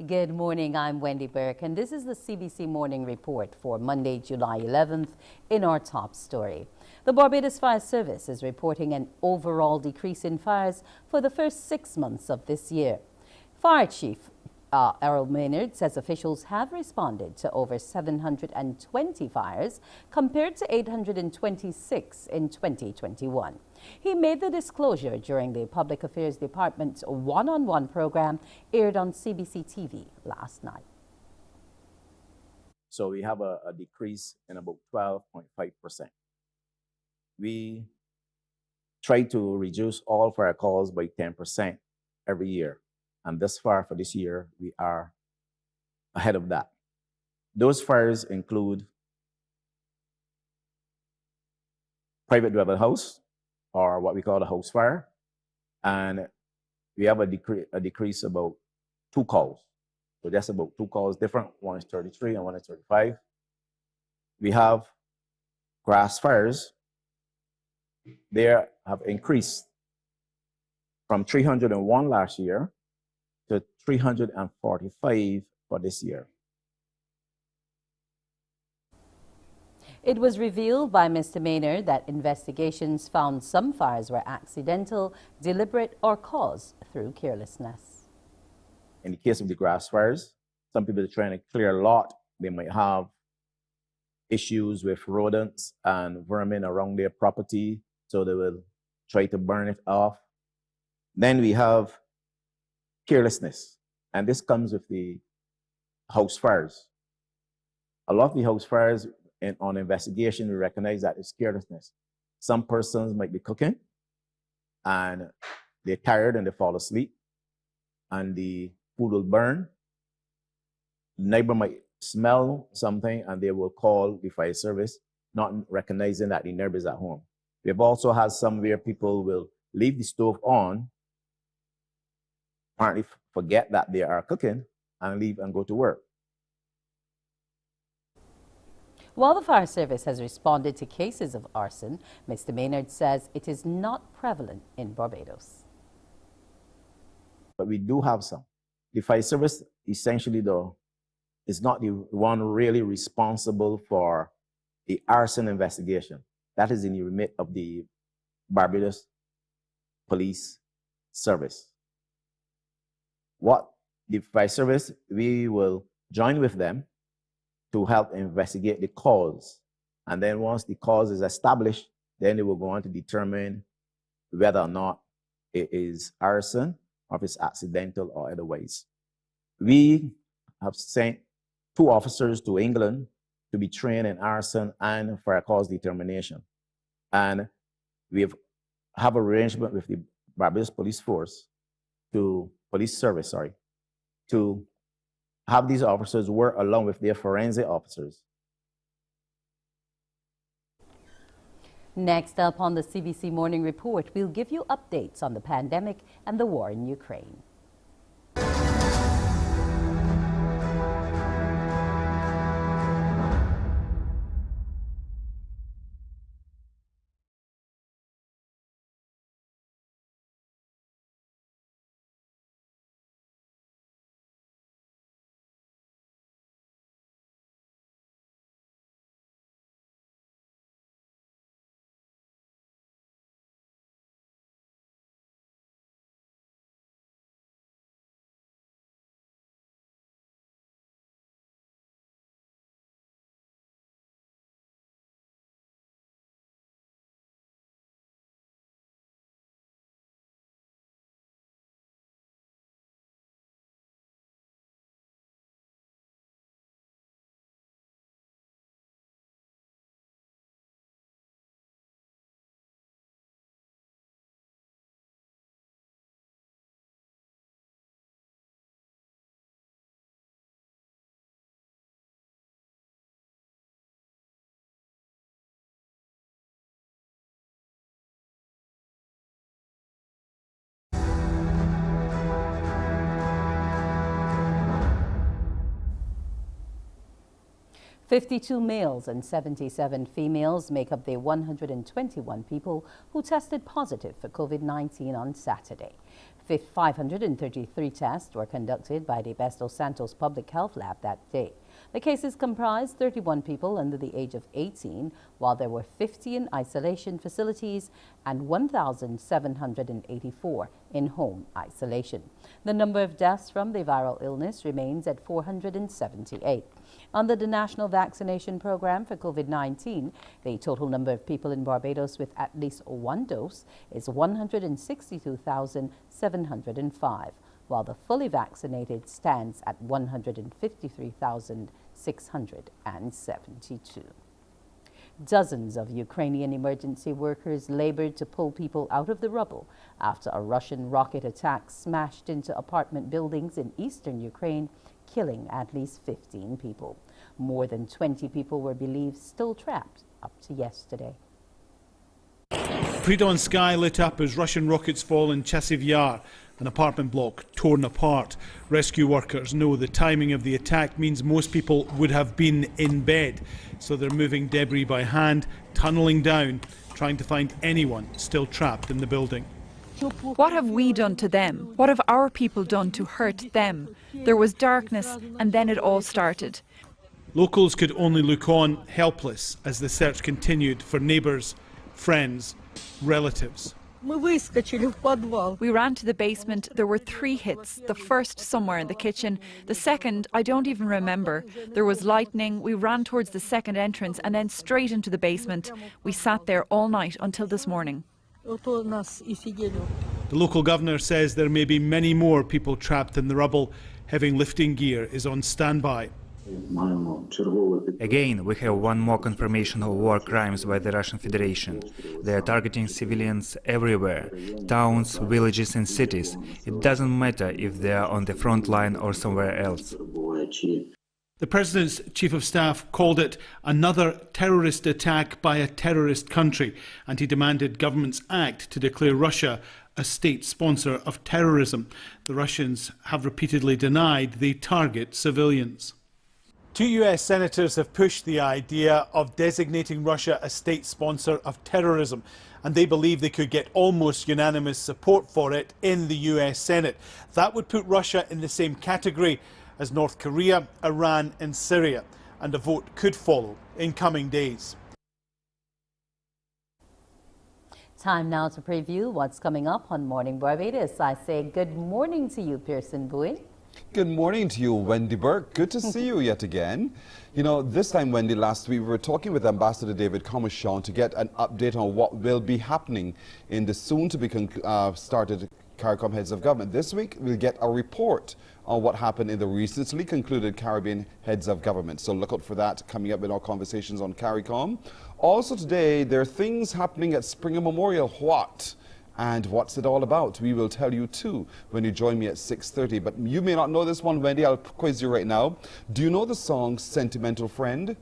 Good morning, I'm Wendy Burke, and this is the CBC Morning Report for Monday, July 11th. In our top story, the Barbados Fire Service is reporting an overall decrease in fires for the first 6 months of this year. Fire Chief Ezra Allen says officials have responded to over 720 fires compared to 826 in 2021. He made the disclosure during the Public Affairs Department's one-on-one program aired on CBC TV last night. So we have a decrease in about 12.5%. We try to reduce all fire calls by 10% every year. And thus far for this year, we are ahead of that. Those fires include private dwelling house, or what we call a house fire. And we have a decrease about 2 calls. So that's about 2 calls different. One is 33 and one is 35. We have grass fires. They have increased from 301 last year to 345 for this year. It was revealed by Mr. Maynard that investigations found some fires were accidental, deliberate, or caused through carelessness. In the case of the grass fires, some people are trying to clear a lot. They might have issues with rodents and vermin around their property, so they will try to burn it off. Then we have carelessness, and this comes with the house fires. A lot of the house fires, on investigation, we recognize that it's carelessness. Some persons might be cooking and they're tired and they fall asleep and the food will burn. Neighbor might smell something and they will call the fire service, not recognizing that the neighbor is at home. We've also had some where people will leave the stove on, apparently forget that they are cooking, and leave and go to work. While the fire service has responded to cases of arson, Mr. Maynard says it is not prevalent in Barbados. But we do have some. The fire service, essentially, though, is not the one really responsible for the arson investigation. That is in the remit of the Barbados Police Service. What the fire service, we will join with them to help investigate the cause. And then once the cause is established, then they will go on to determine whether or not it is arson or if it's accidental or otherwise. We have sent 2 officers to England to be trained in arson and fire cause determination. And we have arrangement with the Barbados Police Service, to have these officers work along with their forensic officers. Next up on the CBC Morning Report, we'll give you updates on the pandemic and the war in Ukraine. 52 males and 77 females make up the 121 people who tested positive for COVID-19 on Saturday. 533 tests were conducted by the Barbados Santos Public Health Lab that day. The cases comprised 31 people under the age of 18, while there were 50 in isolation facilities and 1,784 in home isolation. The number of deaths from the viral illness remains at 478. Under the National Vaccination Program for COVID-19, the total number of people in Barbados with at least one dose is 162,705, while the fully vaccinated stands at 153,672. Dozens of Ukrainian emergency workers labored to pull people out of the rubble after a Russian rocket attack smashed into apartment buildings in eastern Ukraine, killing at least 15 people. More than 20 people were believed still trapped up to yesterday. Pre-dawn sky lit up as Russian rockets fall in Chasiv Yar, an apartment block torn apart. Rescue workers know the timing of the attack means most people would have been in bed, so they're moving debris by hand, tunnelling down, trying to find anyone still trapped in the building. What have we done to them? What have our people done to hurt them? There was darkness and then it all started. Locals could only look on, helpless, as the search continued for neighbours, friends, relatives. We ran to the basement. There were 3 hits. The first somewhere in the kitchen. The second, I don't even remember. There was lightning. We ran towards the second entrance and then straight into the basement. We sat there all night until this morning. The local governor says there may be many more people trapped in the rubble. Heavy lifting gear is on standby. Again, we have one more confirmation of war crimes by the Russian Federation. They are targeting civilians everywhere, towns, villages and cities. It doesn't matter if they are on the front line or somewhere else. The President's Chief of Staff called it another terrorist attack by a terrorist country, and he demanded governments act to declare Russia a state sponsor of terrorism. The Russians have repeatedly denied they target civilians. 2 US senators have pushed the idea of designating Russia a state sponsor of terrorism, and they believe they could get almost unanimous support for it in the US Senate. That would put Russia in the same category as North Korea, Iran and Syria, and a vote could follow in coming days. Time now to preview what's coming up on Morning Barbados. I say good morning to you, Pearson Bowie. Good morning to you, Wendy Burke. Good to see you yet again. You know, this time, Wendy, last week we were talking with Ambassador David Commichon to get an update on what will be happening in the soon-to-be started CARICOM Heads of Government. This week, we'll get a report on what happened in the recently concluded Caribbean Heads of Government. So look out for that coming up in our conversations on CARICOM. Also today, there are things happening at Springer Memorial. What? And what's it all about? We will tell you too when you join me at 6:30. But you may not know this one, Wendy. I'll quiz you right now. Do you know the song Sentimental Friend?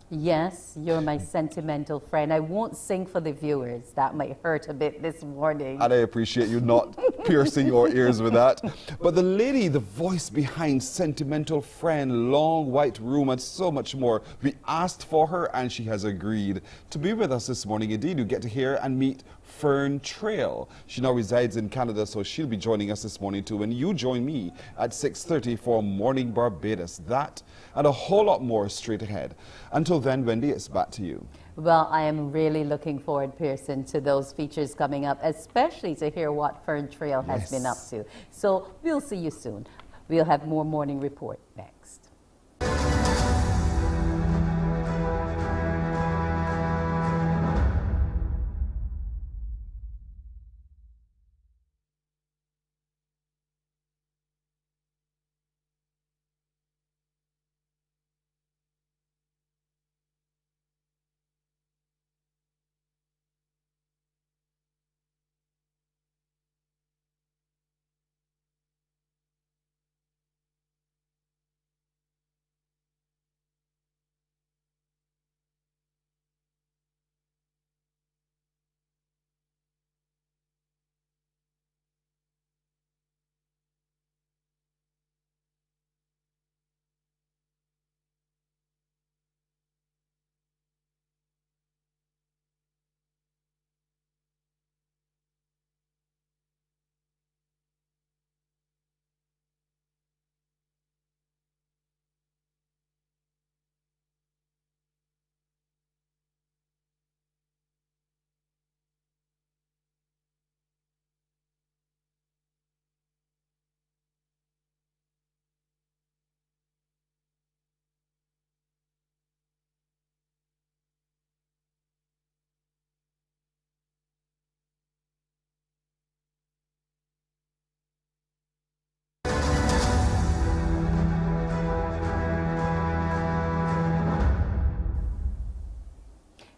Yes, you're my sentimental friend. I won't sing for the viewers. That might hurt a bit this morning. And I appreciate you not piercing your ears with that. But the lady, the voice behind Sentimental Friend, Long White Room, and so much more, we asked for her and she has agreed to be with us this morning. Indeed, you get to hear and meet Fern Trail. She now resides in Canada, so she'll be joining us this morning too. And you join me at 6:30 for Morning Barbados. That and a whole lot more straight ahead. Until then, Wendy, it's back to you. Well, I am really looking forward, Pearson, to those features coming up, especially to hear what Fern Trail has been up to. So we'll see you soon. We'll have more Morning Report next.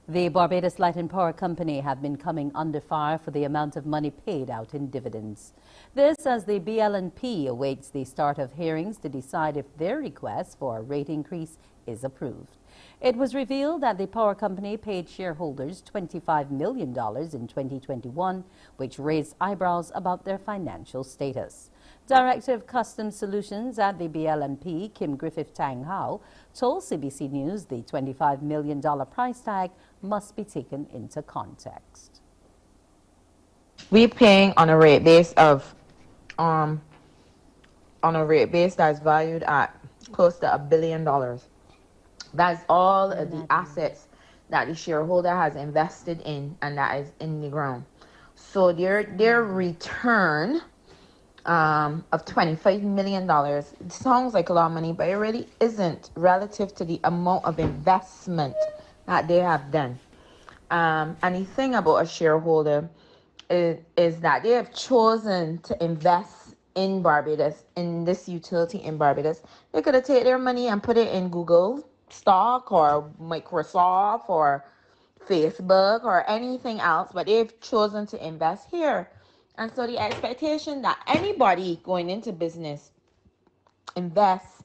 The Barbados Light and Power Company have been coming under fire for the amount of money paid out in dividends. This as the BLNP awaits the start of hearings to decide if their request for a rate increase is approved. It was revealed that the power company paid shareholders $25 million in 2021, which raised eyebrows about their financial status. Director of Customs Solutions at the BLNP, Kim Griffith Tang Hao, told CBC News the $25 million price tag must be taken into context. We're paying on a rate base of that's valued at close to $1 billion. That's all of the assets that the shareholder has invested in and that is in the ground. So their return of $25 million, it sounds like a lot of money, but it really isn't relative to the amount of investment that they have done. And the thing about a shareholder is that they have chosen to invest in Barbados, in this utility in Barbados. They could have taken their money and put it in Google stock or Microsoft or Facebook or anything else, but they've chosen to invest here. And so the expectation that anybody going into business invests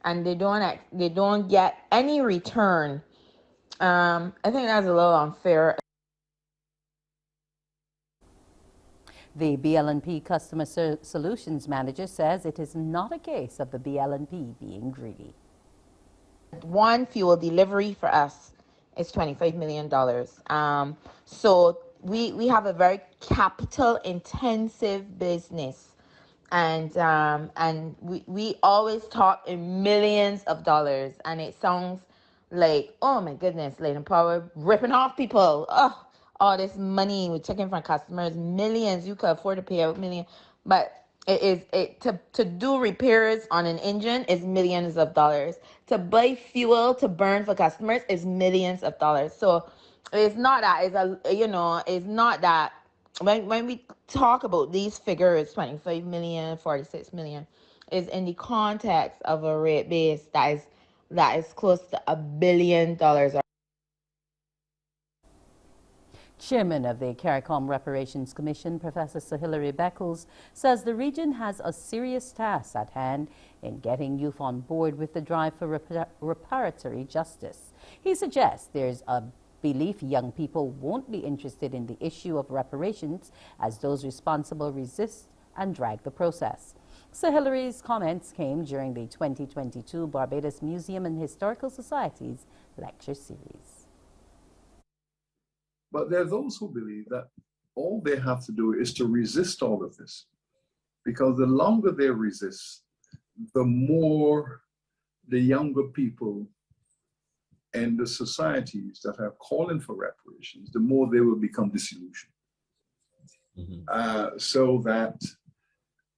and they don't get any return, I think that's a little unfair. The BLNP Customer Solutions Manager says it is not a case of the BLNP being greedy. One fuel delivery for us is $25 million. So we have a very capital intensive business, and we always talk in millions of dollars, and it sounds like, oh my goodness, Light and Power ripping off people. Oh, all this money we're taking from customers, millions. You could afford to pay out millions, but to do repairs on an engine is millions of dollars. To buy fuel to burn for customers is millions of dollars. So it's not that it's not that when we talk about these figures, 25 million, 46 million, is in the context of a rate base that is close to $1 billion. Chairman of the CARICOM Reparations Commission, Professor Sir Hilary Beckles, says the region has a serious task at hand in getting youth on board with the drive for reparatory justice. He suggests there's a belief young people won't be interested in the issue of reparations as those responsible resist and drag the process. Sir Hilary's comments came during the 2022 Barbados Museum and Historical Society's lecture series. But there are those who believe that all they have to do is to resist all of this, because the longer they resist, the more the younger people and the societies that are calling for reparations, the more they will become disillusioned. So that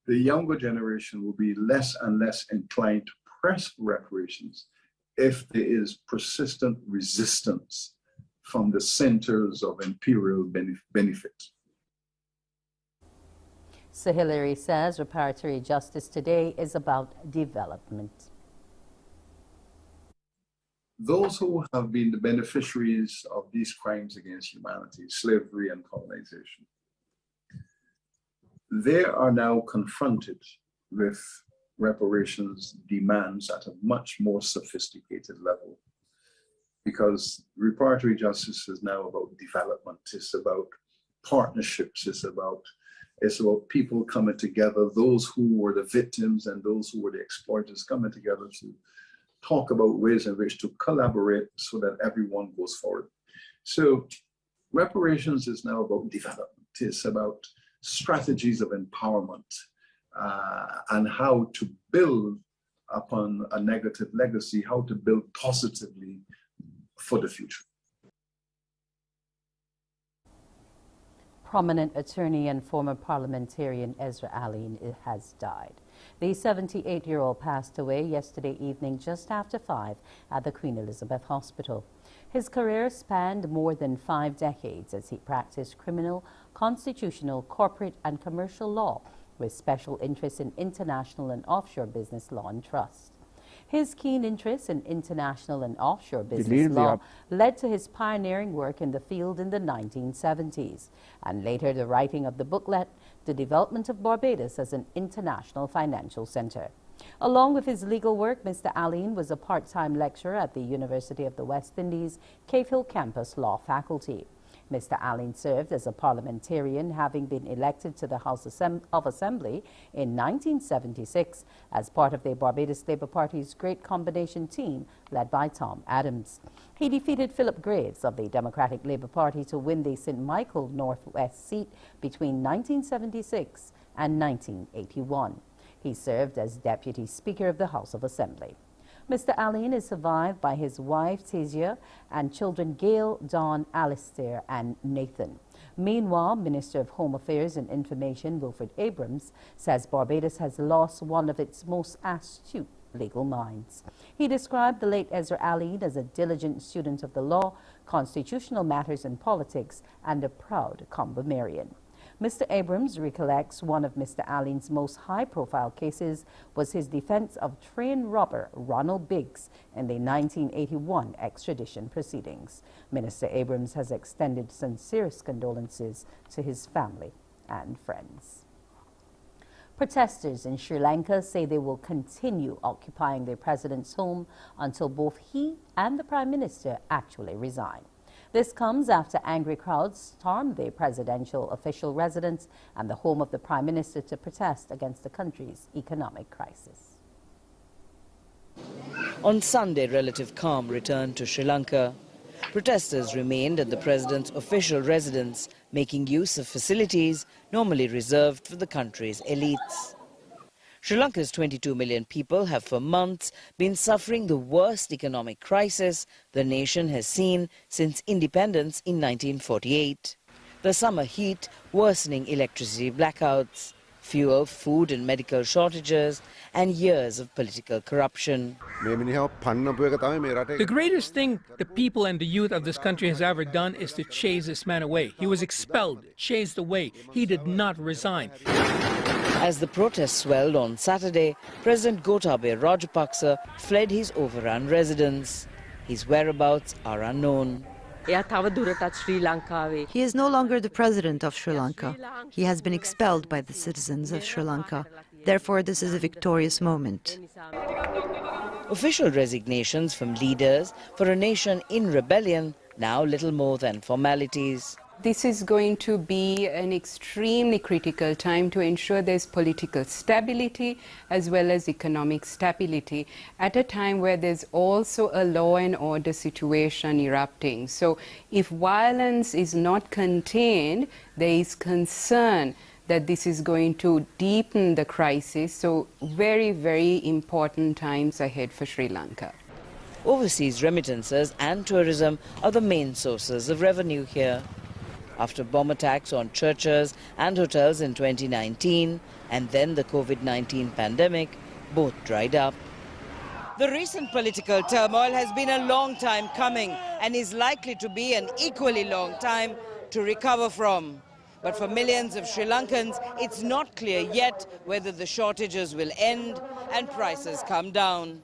the younger generation will be less and less inclined to press for reparations if there is persistent resistance from the centers of imperial benefit. Sir Hilary says reparatory justice today is about development. Those who have been the beneficiaries of these crimes against humanity, slavery and colonization, they are now confronted with reparations demands at a much more sophisticated level. Because reparatory justice is now about development, it's about partnerships, it's about people coming together, those who were the victims and those who were the exploiters coming together to talk about ways in which to collaborate so that everyone goes forward. So reparations is now about development, it's about strategies of empowerment and how to build upon a negative legacy, how to build positively for the future. Prominent attorney and former parliamentarian Ezra Allen has died. The 78-year-old passed away yesterday evening just after 5 at the Queen Elizabeth Hospital. His career spanned more than 5 decades as he practiced criminal, constitutional, corporate and commercial law with special interest in international and offshore business law and trust. His keen interest in international and offshore business law led to his pioneering work in the field in the 1970s, and later the writing of the booklet, The Development of Barbados as an International Financial Center. Along with his legal work, Mr. Allen was a part-time lecturer at the University of the West Indies, Cave Hill Campus Law Faculty. Mr. Allen served as a parliamentarian, having been elected to the House of Assembly in 1976 as part of the Barbados Labour Party's Great Combination team led by Tom Adams. He defeated Philip Graves of the Democratic Labour Party to win the St. Michael Northwest seat between 1976 and 1981. He served as Deputy Speaker of the House of Assembly. Mr. Allen is survived by his wife, Tasia, and children Gail, Dawn, Alistair, and Nathan. Meanwhile, Minister of Home Affairs and Information, Wilfred Abrams, says Barbados has lost one of its most astute legal minds. He described the late Ezra Allen as a diligent student of the law, constitutional matters and politics, and a proud Combomerian. Mr. Abrams recollects one of Mr. Allen's most high-profile cases was his defense of train robber Ronald Biggs in the 1981 extradition proceedings. Minister Abrams has extended sincerest condolences to his family and friends. Protesters in Sri Lanka say they will continue occupying their president's home until both he and the Prime Minister actually resign. This comes after angry crowds stormed the presidential official residence and the home of the Prime Minister to protest against the country's economic crisis. On Sunday, relative calm returned to Sri Lanka. Protesters remained at the president's official residence, making use of facilities normally reserved for the country's elites. Sri Lanka's 22 million people have for months been suffering the worst economic crisis the nation has seen since independence in 1948. The summer heat worsening electricity blackouts, fuel, food and medical shortages, and years of political corruption. The greatest thing the people and the youth of this country has ever done is to chase this man away. He was expelled, chased away. He did not resign. As the protests swelled on Saturday, President Gotabaya Rajapaksa fled his overrun residence. His whereabouts are unknown. He is no longer the president of Sri Lanka. He has been expelled by the citizens of Sri Lanka. Therefore, this is a victorious moment. Official resignations from leaders for a nation in rebellion, now little more than formalities. This is going to be an extremely critical time to ensure there's political stability as well as economic stability at a time where there's also a law and order situation erupting. So if violence is not contained, there is concern that this is going to deepen the crisis. So very, very important times ahead for Sri Lanka. Overseas remittances and tourism are the main sources of revenue here. After bomb attacks on churches and hotels in 2019 and then the COVID-19 pandemic, both dried up. The recent political turmoil has been a long time coming and is likely to be an equally long time to recover from. But for millions of Sri Lankans, it's not clear yet whether the shortages will end and prices come down.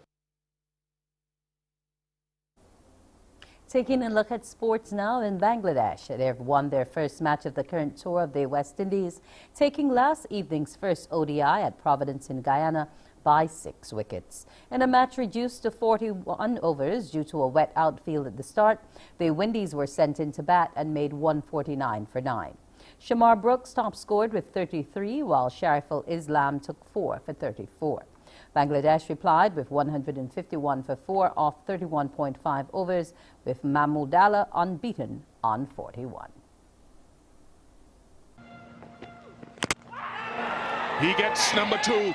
Taking a look at sports now in Bangladesh. They've won their first match of the current tour of the West Indies, taking last evening's first ODI at Providence in Guyana by 6 wickets. In a match reduced to 41 overs due to a wet outfield at the start, the Windies were sent in to bat and made 149 for 9. Shamar Brooks top scored with 33, while Shariful Islam took 4 for 34. Bangladesh replied with 151 for 4 off 31.5 overs, with Mahmoodallah unbeaten on 41. He gets number 2.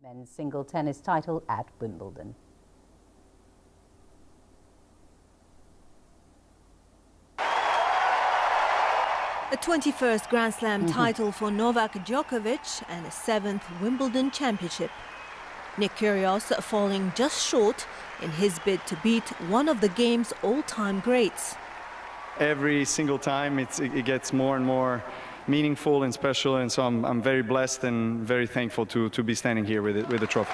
Men's single tennis title at Wimbledon. A 21st Grand Slam title for Novak Djokovic and a 7th Wimbledon championship. Nick Kyrgios falling just short in his bid to beat one of the game's all-time greats. Every single time it gets more and more meaningful and special, and so I'm very blessed and very thankful to be standing here with the trophy.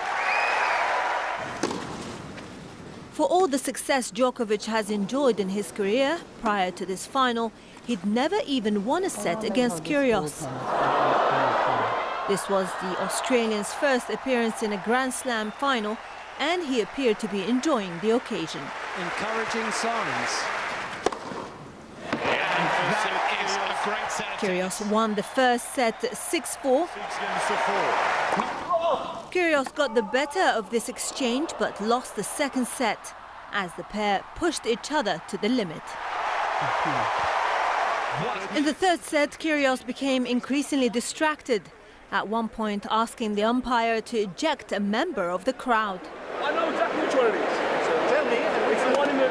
For all the success Djokovic has enjoyed in his career, prior to this final, he'd never even won a set against Kyrgios. This was the Australian's first appearance in a Grand Slam final, and he appeared to be enjoying the occasion. Encouraging signs. Kyrgios won the first set 6-4. Kyrgios got the better of this exchange but lost the second set as the pair pushed each other to the limit. In the third set, Kyrgios became increasingly distracted, at one point asking the umpire to eject a member of the crowd. I know exactly which one it is. So tell me. It's the one in the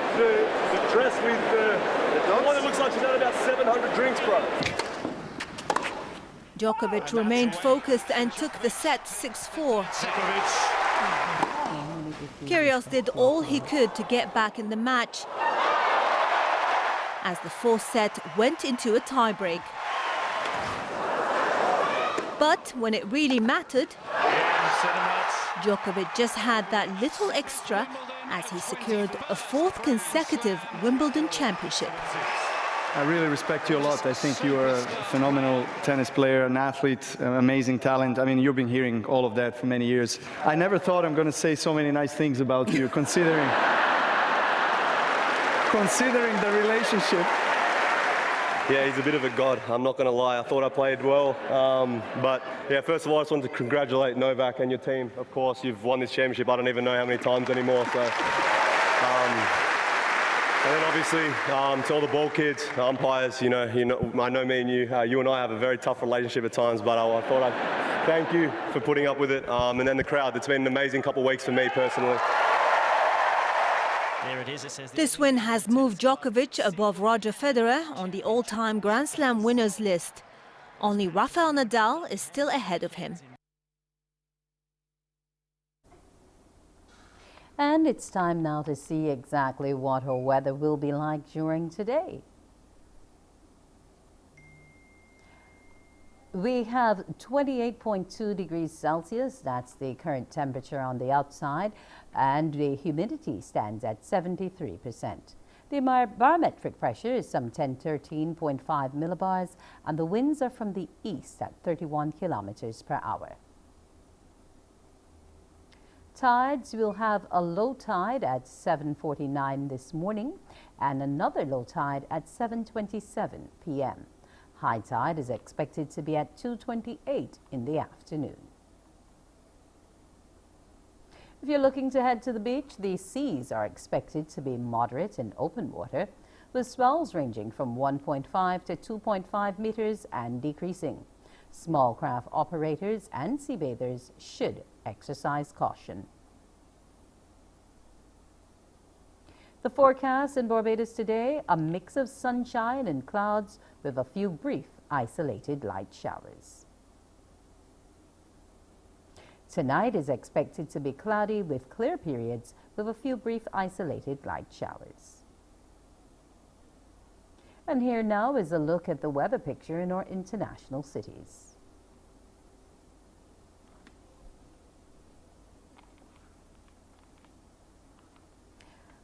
dress with the one that looks like she's had about 700 drinks, bro. Djokovic remained focused and took the set 6-4. Kyrgios did all he could to get back in the match, as the fourth set went into a tiebreak. But when it really mattered, Djokovic just had that little extra as he secured a fourth consecutive Wimbledon championship. I really respect you a lot. I think you are a phenomenal tennis player, an athlete, amazing talent. I mean, you've been hearing all of that for many years. I never thought I'm going to say so many nice things about you, considering the relationship. Yeah, he's a bit of a god, I'm not going to lie. I thought I played well. But yeah, first of all, I just wanted to congratulate Novak and your team. Of course, you've won this championship, I don't even know how many times anymore. So, and then obviously to all the ball kids, umpires, you know, I know me and you and I have a very tough relationship at times, but I thought I'd thank you for putting up with it. And then the crowd, it's been an amazing couple of weeks for me personally. There it is. It says this win has moved Djokovic above Roger Federer on the all-time Grand Slam winners list. Only Rafael Nadal is still ahead of him. And it's time now to see exactly what our weather will be like during today. We have 28.2 degrees Celsius, that's the current temperature on the outside, and the humidity stands at 73%. The barometric pressure is some 13.5 millibars, and the winds are from the east at 31 kilometers per hour. Tides will have a low tide at 7:49 this morning and another low tide at 7:27 p.m. High tide is expected to be at 2:28 in the afternoon. If you're looking to head to the beach, the seas are expected to be moderate in open water, with swells ranging from 1.5 to 2.5 meters and decreasing. Small craft operators and sea bathers should exercise caution. The forecast in Barbados today, a mix of sunshine and clouds with a few brief isolated light showers. Tonight is expected to be cloudy with clear periods with a few brief isolated light showers. And here now is a look at the weather picture in our international cities.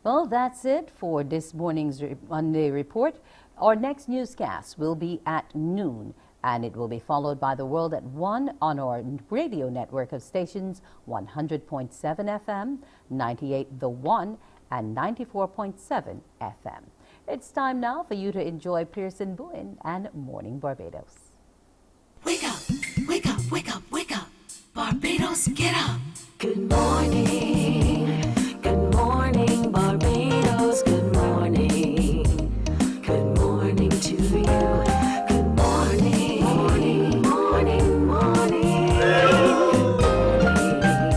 Well, that's it for this morning's Monday report. Our next newscast will be at noon, and it will be followed by The World at 1 on our radio network of stations 100.7 FM, 98 The One, and 94.7 FM. It's time now for you to enjoy Pearson Bowen and Morning Barbados. Wake up, wake up, wake up, wake up. Barbados, get up. Good morning. Good morning, Barbados. Good morning. Good morning to you. Good morning. Morning, morning, morning. Good morning.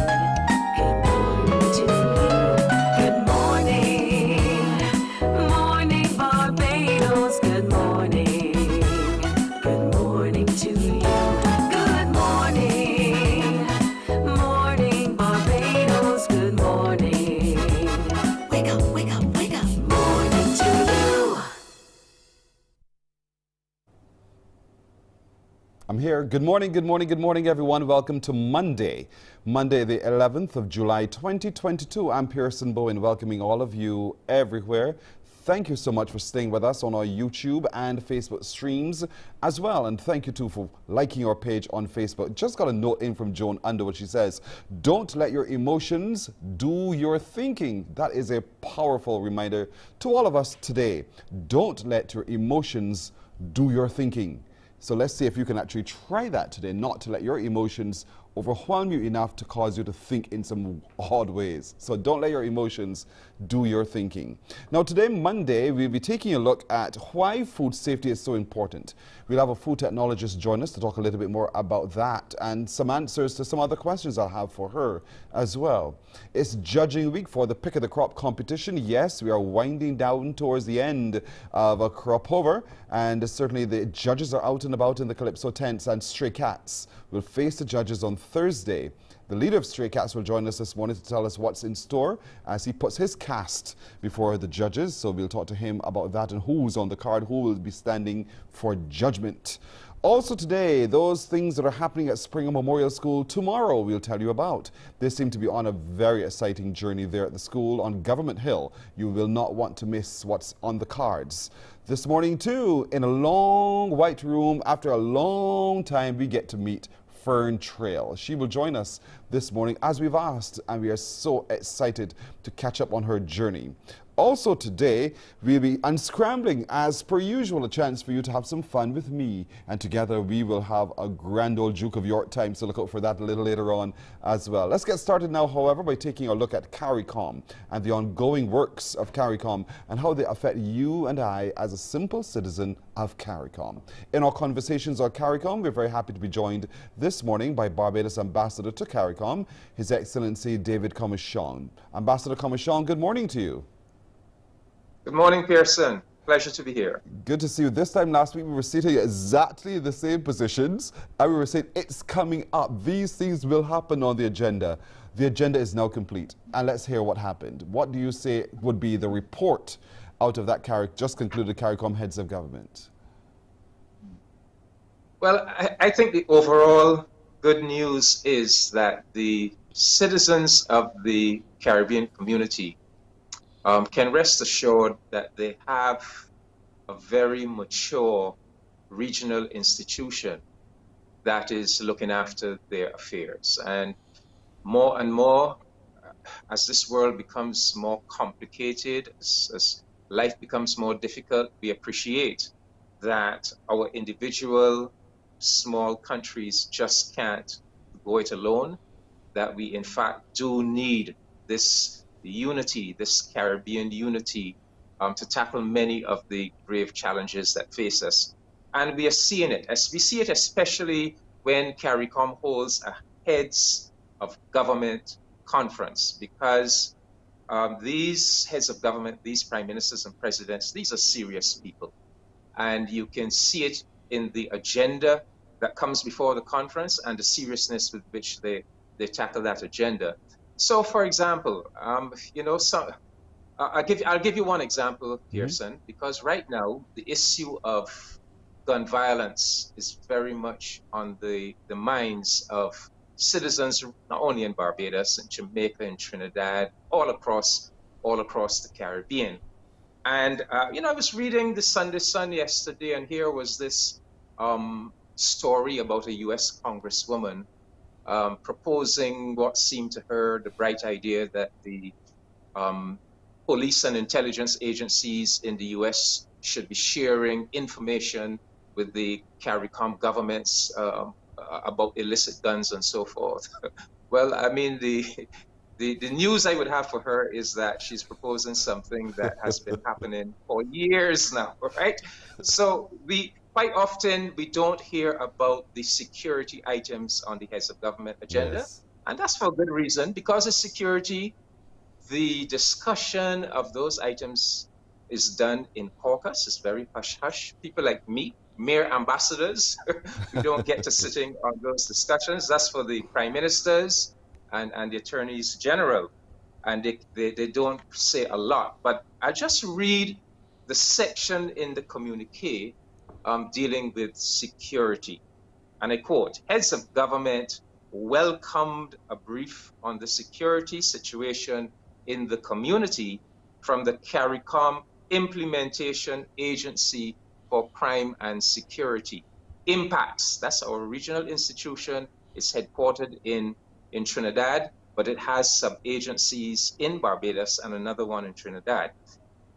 here. Good morning, everyone. Welcome to Monday the 11th of July, 2022. I'm Pearson Bowen, welcoming all of you everywhere. Thank you so much for staying with us on our YouTube and Facebook streams as well. And thank you, too, for liking our page on Facebook. Just got a note in from Joan Underwood. She says, don't let your emotions do your thinking. That is a powerful reminder to all of us today. Don't let your emotions do your thinking. So let's see if you can actually try that today, not to let your emotions overwhelm you enough to cause you to think in some odd ways. So don't let your emotions do your thinking. Now today, Monday, we'll be taking a look at why food safety is so important. We'll have a food technologist join us to talk a little bit more about that and some answers to some other questions I'll have for her as well. It's judging week for the pick of the crop competition. Yes, we are winding down towards the end of a crop over, and certainly the judges are out and about in the Calypso tents, and Stray Cats will face the judges on Thursday. The leader of Stray Cats will join us this morning to tell us what's in store as he puts his cast before the judges. So we'll talk to him about that and who's on the card, who will be standing for judgment. Also today, those things that are happening at Springer Memorial School tomorrow we'll tell you about. They seem to be on a very exciting journey there at the school on Government Hill. You will not want to miss what's on the cards. This morning too, in a long white room, after a long time, we get to meet Fern Trail. She will join us this morning as we've asked, and we are so excited to catch up on her journey. Also today, we'll be unscrambling, as per usual, a chance for you to have some fun with me. And together we will have a grand old Duke of York time, so look out for that a little later on as well. Let's get started now, however, by taking a look at CARICOM and the ongoing works of CARICOM and how they affect you and I as a simple citizen of CARICOM. In our conversations on CARICOM, we're very happy to be joined this morning by Barbados Ambassador to CARICOM, His Excellency David Commichon. Ambassador Commichon, good morning to you. Good morning, Pearson. Pleasure to be here. Good to see you. This time last week, we were sitting exactly in the same positions, and we were saying, it's coming up. These things will happen on the agenda. The agenda is now complete, and let's hear what happened. What do you say would be the report out of that just concluded CARICOM Heads of Government? Well, I think the overall good news is that the citizens of the Caribbean community can rest assured that they have a very mature regional institution that is looking after their affairs. And more, as this world becomes more complicated, as life becomes more difficult, we appreciate that our individual small countries just can't go it alone, that we in fact do need this unity, this Caribbean unity, to tackle many of the grave challenges that face us. And we are seeing it. As we see it, especially when CARICOM holds a heads of government conference, because these heads of government, these prime ministers and presidents, these are serious people. And you can see it in the agenda that comes before the conference and the seriousness with which they tackle that agenda. So, for example, I'll give you one example, Pearson, because right now the issue of gun violence is very much on the minds of citizens, not only in Barbados, in Jamaica, in Trinidad, all across the Caribbean. And I was reading the Sunday Sun yesterday, and here was this story about a U.S. Congresswoman proposing what seemed to her the bright idea that the police and intelligence agencies in the U.S. should be sharing information with the CARICOM governments about illicit guns and so forth. Well, I mean, the news I would have for her is that she's proposing something that has been happening for years now, right? So quite often we don't hear about the security items on the heads of government agenda. Yes. And that's for good reason, because of security, the discussion of those items is done in caucus. It's very hush-hush. People like me, mere ambassadors, we don't get to sitting on those discussions. That's for the prime ministers and the attorneys general. And they don't say a lot. But I just read the section in the communique dealing with security. and I quote, heads of government welcomed a brief on the security situation in the community from the CARICOM Implementation Agency for Crime and Security. Impacts, that's our regional institution. It's headquartered in Trinidad, but it has sub-agencies in Barbados and another one in Trinidad.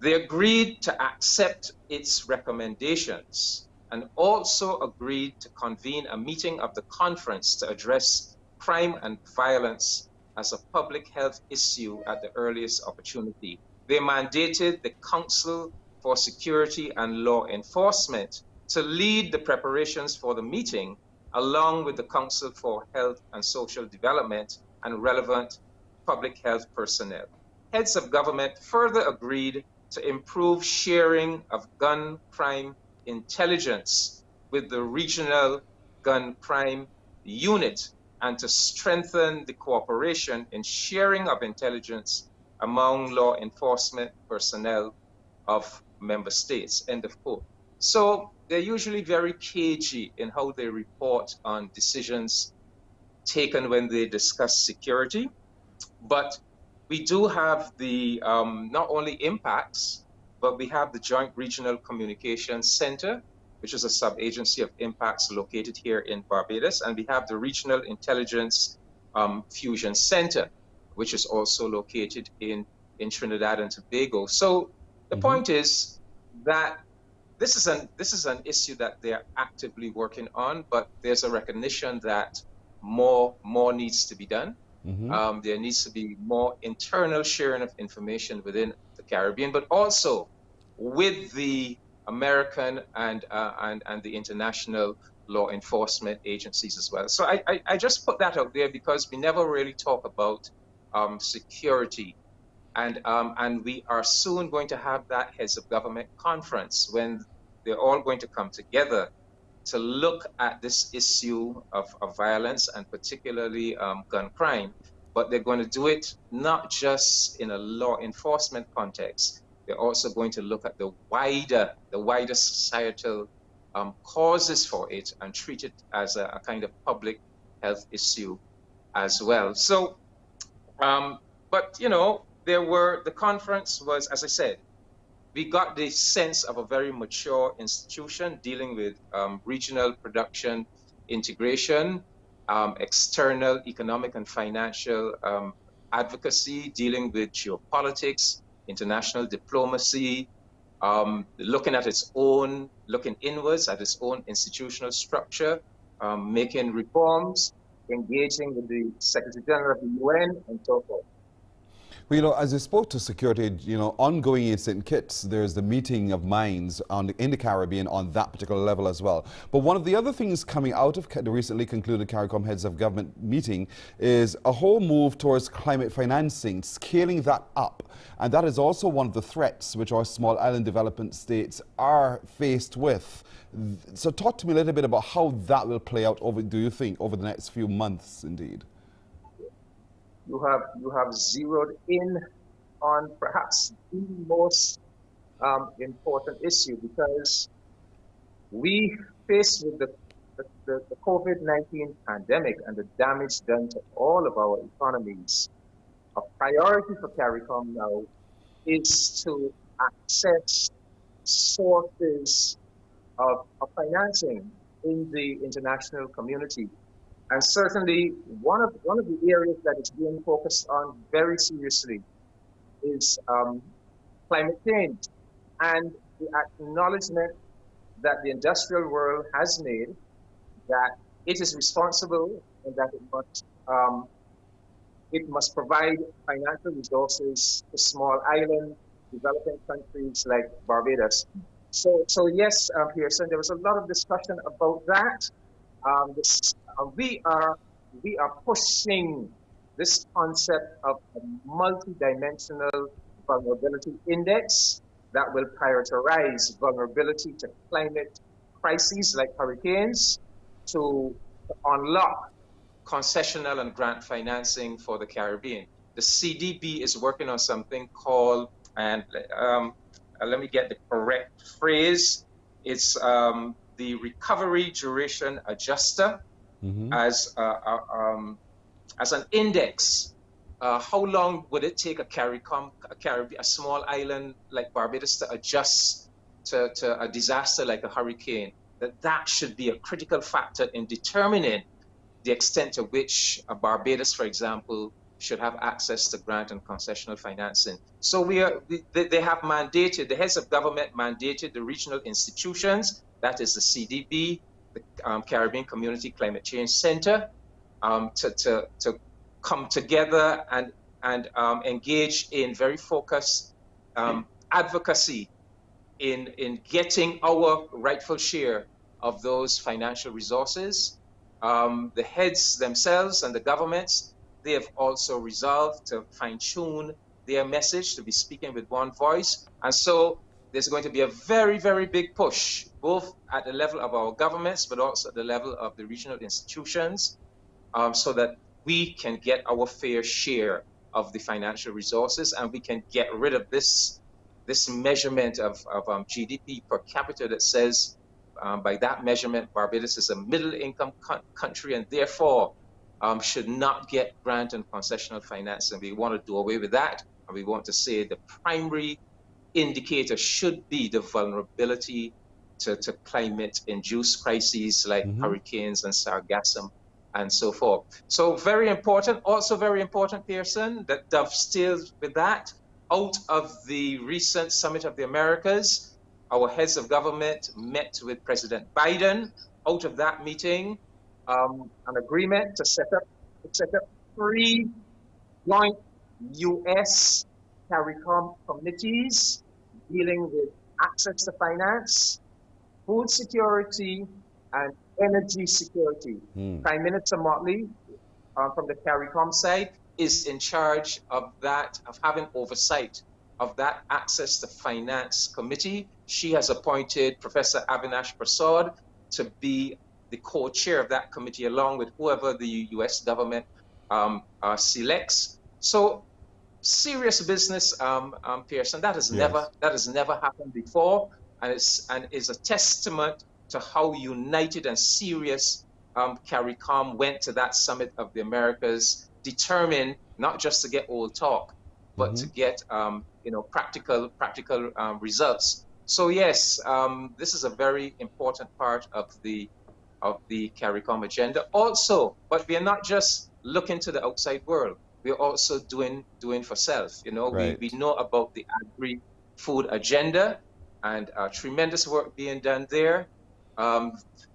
They agreed to accept its recommendations and also agreed to convene a meeting of the conference to address crime and violence as a public health issue at the earliest opportunity. They mandated the Council for Security and Law Enforcement to lead the preparations for the meeting, along with the Council for Health and Social Development and relevant public health personnel. Heads of government further agreed to improve sharing of gun crime intelligence with the regional gun crime unit and to strengthen the cooperation in sharing of intelligence among law enforcement personnel of member states, end of quote. So they're usually very cagey in how they report on decisions taken when they discuss security, but we do have the not only impacts, but we have the Joint Regional Communications Center, which is a sub-agency of impacts located here in Barbados, and we have the Regional Intelligence Fusion Center, which is also located in Trinidad and Tobago. So the point is that this is an issue that they are actively working on, but there's a recognition that more needs to be done. There needs to be more internal sharing of information within the Caribbean, but also with the American and the international law enforcement agencies as well. So I just put that out there because we never really talk about security, and we are soon going to have that heads of government conference when they're all going to come together to look at this issue of violence and particularly gun crime. But they're going to do it not just in a law enforcement context. They're also going to look at the wider societal causes for it and treat it as a kind of public health issue as well. So, but you know, the conference was, as I said, we got the sense of a very mature institution dealing with regional production integration, external economic and financial advocacy, dealing with geopolitics, international diplomacy, looking inwards at its own institutional structure, making reforms, engaging with the Secretary General of the UN, and so forth. Well, you know, as you spoke to security, you know, ongoing in St. Kitts, there's the meeting of minds in the Caribbean on that particular level as well. But one of the other things coming out of the recently concluded CARICOM Heads of Government meeting is a whole move towards climate financing, scaling that up. And that is also one of the threats which our small island development states are faced with. So talk to me a little bit about how that will play out do you think, over the next few months indeed? You have zeroed in on perhaps the most important issue, because we faced with the COVID-19 pandemic and the damage done to all of our economies. A priority for CARICOM now is to access sources of financing in the international community. And certainly one of the areas that is being focused on very seriously is climate change, and the acknowledgement that the industrial world has made that it is responsible and that it must provide financial resources to small island developing countries like Barbados. So yes, Pearson, there was a lot of discussion about that. We are pushing this concept of a multidimensional vulnerability index that will prioritize vulnerability to climate crises like hurricanes to unlock concessional and grant financing for the Caribbean. The CDB is working on something called, and let me get the correct phrase, it's the recovery duration adjuster as an index. How long would it take a small island like Barbados to adjust to a disaster like a hurricane? That should be a critical factor in determining the extent to which Barbados, for example, should have access to grant and concessional financing. So they have mandated, the heads of government mandated the regional institutions, that is the CDB, the Caribbean Community Climate Change Center, to come together and engage in very focused advocacy in getting our rightful share of those financial resources. The heads themselves and the governments, they have also resolved to fine-tune their message, to be speaking with one voice. And so there's going to be a very, very big push, both at the level of our governments, but also at the level of the regional institutions, so that we can get our fair share of the financial resources, and we can get rid of this measurement of GDP per capita that says, by that measurement, Barbados is a middle-income country and therefore should not get grant and concessional financing. We want to do away with that, and we want to say the primary indicator should be the vulnerability to climate-induced crises like hurricanes and sargassum and so forth. So very important, also very important, Pearson, that dovetails with that. Out of the recent Summit of the Americas, our heads of government met with President Biden. Out of that meeting, an agreement to set up 3 joint U.S. CARICOM committees dealing with access to finance, food security, and energy security. Prime Minister Motley, from the CARICOM side, is in charge of that, of having oversight of that access to finance committee. She has appointed Professor Avinash Prasad to be the co-chair of that committee, along with whoever the U.S. government selects. So serious business, Pearson. That has never happened before, and is a testament to how united and serious CARICOM went to that Summit of the Americas, determined not just to get old talk, but to get practical results. So yes, this is a very important part of the CARICOM agenda. Also, but we are not just looking to the outside world. We are also doing for self. We know about the agri-food agenda, and tremendous work being done there.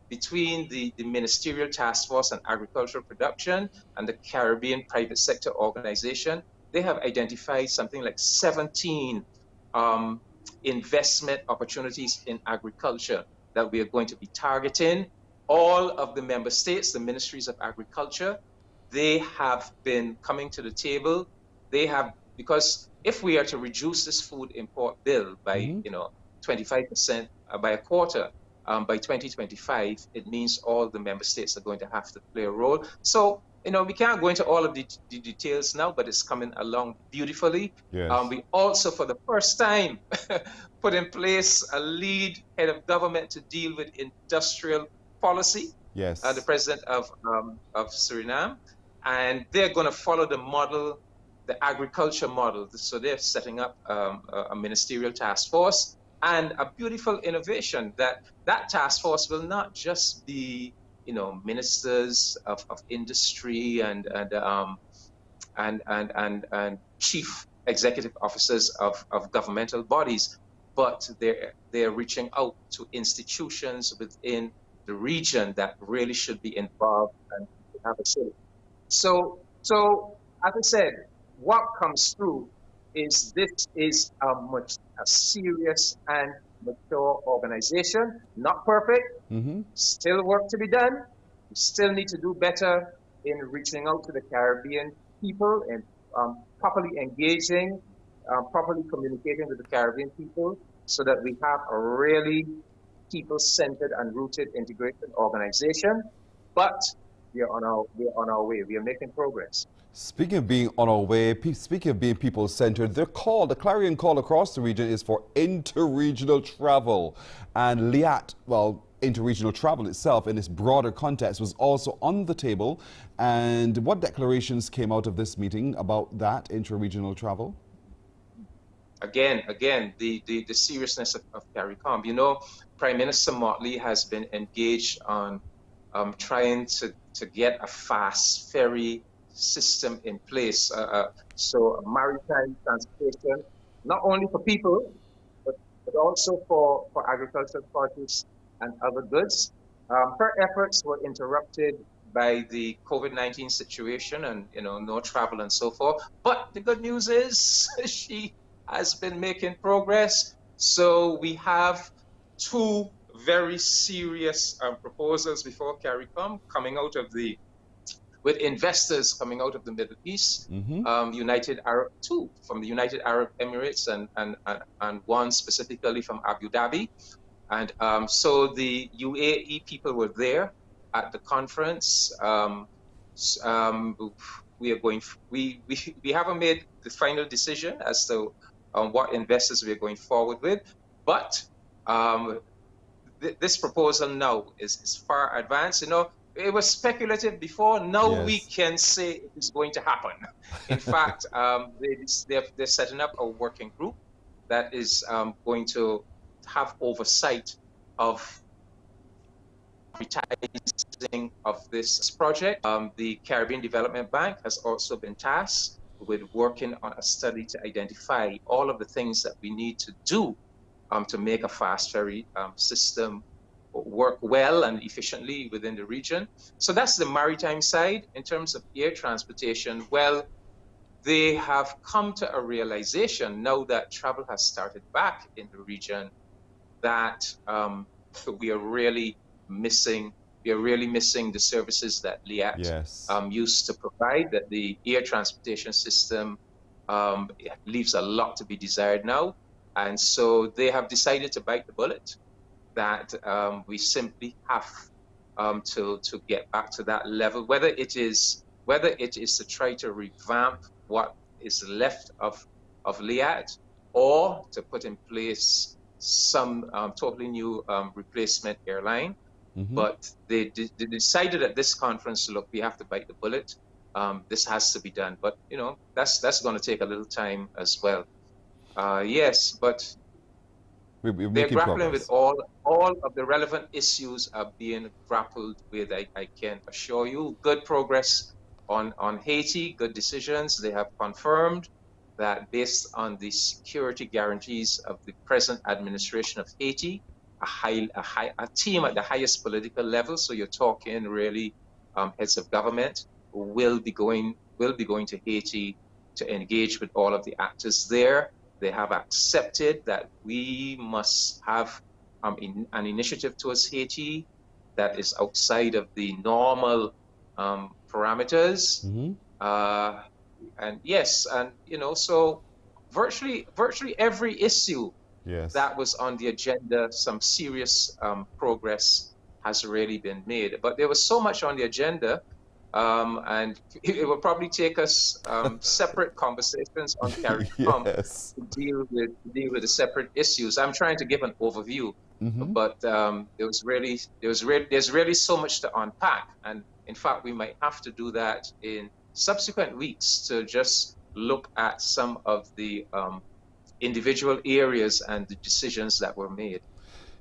Between the Ministerial Task Force on Agricultural Production and the Caribbean Private Sector Organization, they have identified something like 17 investment opportunities in agriculture that we are going to be targeting. All of the member states, the ministries of agriculture, they have been coming to the table. They have, because if we are to reduce this food import bill by 25%, by a quarter, by 2025, it means all the member states are going to have to play a role. So, we can't go into all of the details now, but it's coming along beautifully. Yes. We also, for the first time, put in place a lead head of government to deal with industrial policy. Yes. The president of Suriname, and they're going to follow the model, the agriculture model. So they're setting up a ministerial task force. And a beautiful innovation that task force will not just be, ministers of industry and chief executive officers of governmental bodies, but they're reaching out to institutions within the region that really should be involved and have a say. So as I said, what comes through is this is a serious and mature organization, not perfect, still work to be done. We still need to do better in reaching out to the Caribbean people and properly engaging, properly communicating with the Caribbean people so that we have a really people-centered and rooted integrated organization. But we are on our way. We are making progress. Speaking of being on our way, speaking of being people-centered, the clarion call across the region is for inter-regional travel. And LIAT, well, interregional travel itself in its broader context was also on the table. And what declarations came out of this meeting about that interregional travel? Again, the seriousness of CARICOM. You know, Prime Minister Motley has been engaged on trying to get a fast ferry system in place. So maritime transportation, not only for people, but also for agricultural produce and other goods. Her efforts were interrupted by the COVID-19 situation and, you know, no travel and so forth. But the good news is she has been making progress. So we have two very serious proposals before CARICOM coming out of with investors coming out of the Middle East, two from the United Arab Emirates and one specifically from Abu Dhabi. And so the UAE people were there at the conference. We haven't made the final decision as to what investors we're going forward with, but this proposal now is far advanced. You know, it was speculative before. Now we can say it is going to happen. In fact, they're setting up a working group that is going to have oversight of advertising of this project. The Caribbean Development Bank has also been tasked with working on a study to identify all of the things that we need to do to make a fast ferry system work well and efficiently within the region. So that's the maritime side. In terms of air transportation, well, they have come to a realization now that travel has started back in the region that we are really missing the services that LIAT used to provide, that the air transportation system leaves a lot to be desired now. And so they have decided to bite the bullet, that we simply have to get back to that level, whether it is to try to revamp what is left of LIAT or to put in place some totally new replacement airline. But they decided at this conference, look, we have to bite the bullet. This has to be done. But, you know, that's going to take a little time as well. Yes, but they're grappling with all of the relevant issues are being grappled with, I can assure you. Good progress on Haiti, good decisions. They have confirmed that based on the security guarantees of the present administration of Haiti, a team at the highest political level, so you're talking really heads of government, will be going to Haiti to engage with all of the actors there. They have accepted that we must have an initiative towards Haiti that is outside of the normal parameters. And yes, and you know, so virtually every issue that was on the agenda, some serious progress has really been made. But there was so much on the agenda, and it will probably take us separate conversations on CARICOM to deal with the separate issues. I'm trying to give an overview, but there's really so much to unpack, and in fact, we might have to do that in subsequent weeks to just look at some of the individual areas and the decisions that were made.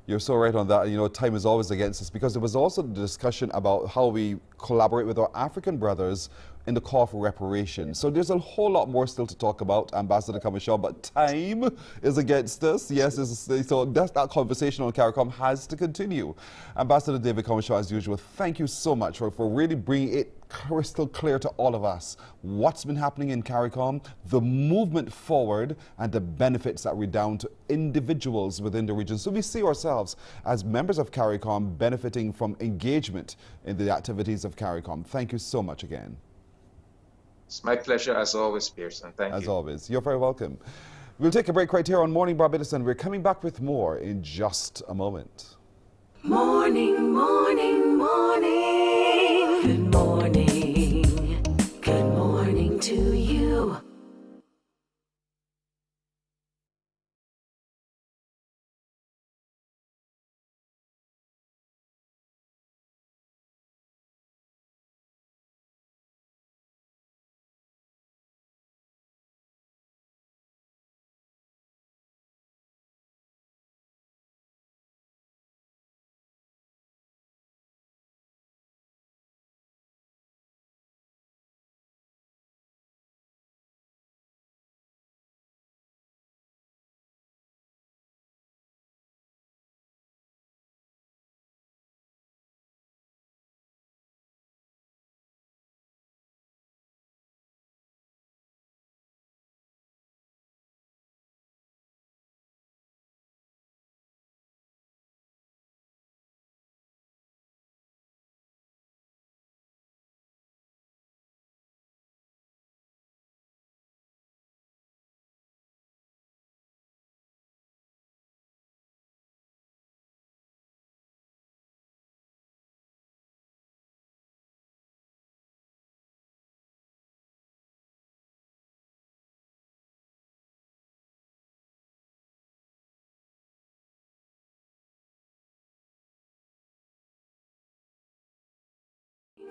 You're so right on that. You know, time is always against us, because there was also the discussion about how we collaborate with our African brothers in the call for reparations. So there's a whole lot more still to talk about, Ambassador Comishon, but time is against us. Yes, so that conversation on CARICOM has to continue. Ambassador David Comishon, as usual, thank you so much for really bringing it crystal clear to all of us what's been happening in CARICOM, the movement forward, and the benefits that redound to individuals within the region. So we see ourselves as members of CARICOM benefiting from engagement in the activities of CARICOM. Thank you so much again. It's my pleasure as always, Pearson. Thank you. As always. You're very welcome. We'll take a break right here on Morning Barbados, and we're coming back with more in just a moment. Morning, morning, morning. Good morning. Good morning to you.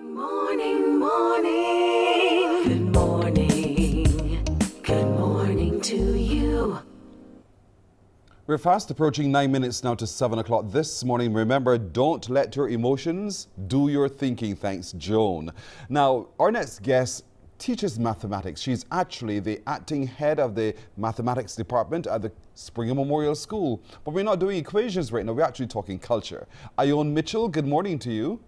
Morning, morning. Good morning. Good morning to you. We're fast approaching 9 minutes now to 7 o'clock this morning. Remember, don't let your emotions do your thinking. Thanks, Joan. Now, our next guest teaches mathematics. She's actually the acting head of the mathematics department at the Springer Memorial School. But we're not doing equations right now. We're actually talking culture. Ione Mitchell, good morning to you.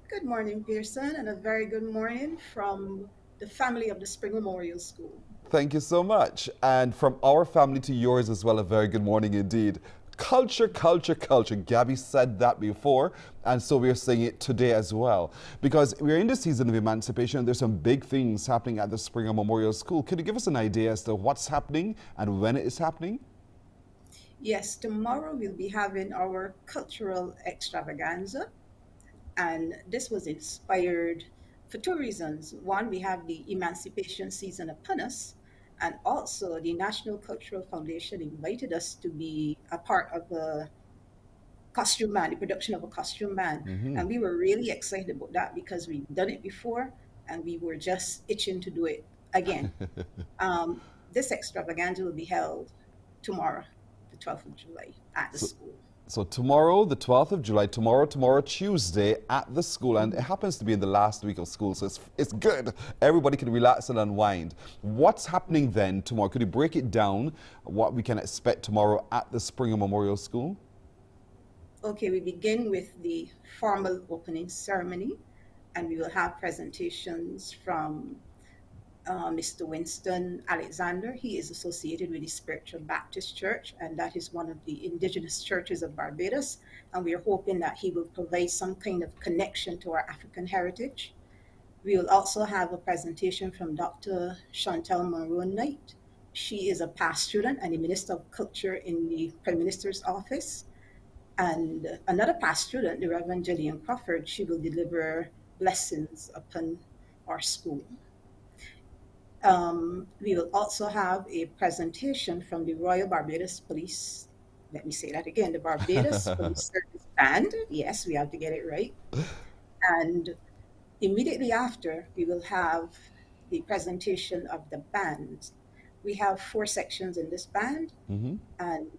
Good morning, Pearson, and a very good morning from the family of the Spring Memorial School. Thank you so much. And from our family to yours as well, a very good morning indeed. Culture, culture, culture. Gabby said that before, and so we're saying it today as well. Because we're in the season of emancipation, there's some big things happening at the Springer Memorial School. Can you give us an idea as to what's happening and when it is happening? Yes, tomorrow we'll be having our cultural extravaganza, and this was inspired for two reasons. One, we have the emancipation season upon us, and also the National Cultural Foundation invited us to be a part of the costume band, the production of a costume band. And we were really excited about that because we've done it before and we were just itching to do it again. This extravaganza will be held tomorrow, the 12th of July, at the school. So tomorrow, the 12th of July, tomorrow, Tuesday at the school, and it happens to be in the last week of school, so it's good. Everybody can relax and unwind. What's happening then tomorrow? Could you break it down, what we can expect tomorrow at the Springer Memorial School? Okay, we begin with the formal opening ceremony, and we will have presentations from Mr. Winston Alexander. He is associated with the Spiritual Baptist Church, and that is one of the indigenous churches of Barbados. And we are hoping that he will provide some kind of connection to our African heritage. We will also have a presentation from Dr. Chantel Monroe-Knight. She is a past student and the Minister of Culture in the Prime Minister's office. And another past student, the Reverend Gillian Crawford, she will deliver blessings upon our school. We will also have a presentation from the Royal Barbados Police. Let me say that again, the Barbados Police Service Band. Yes, we have to get it right. And immediately after, we will have the presentation of the band. We have 4 sections in this band, and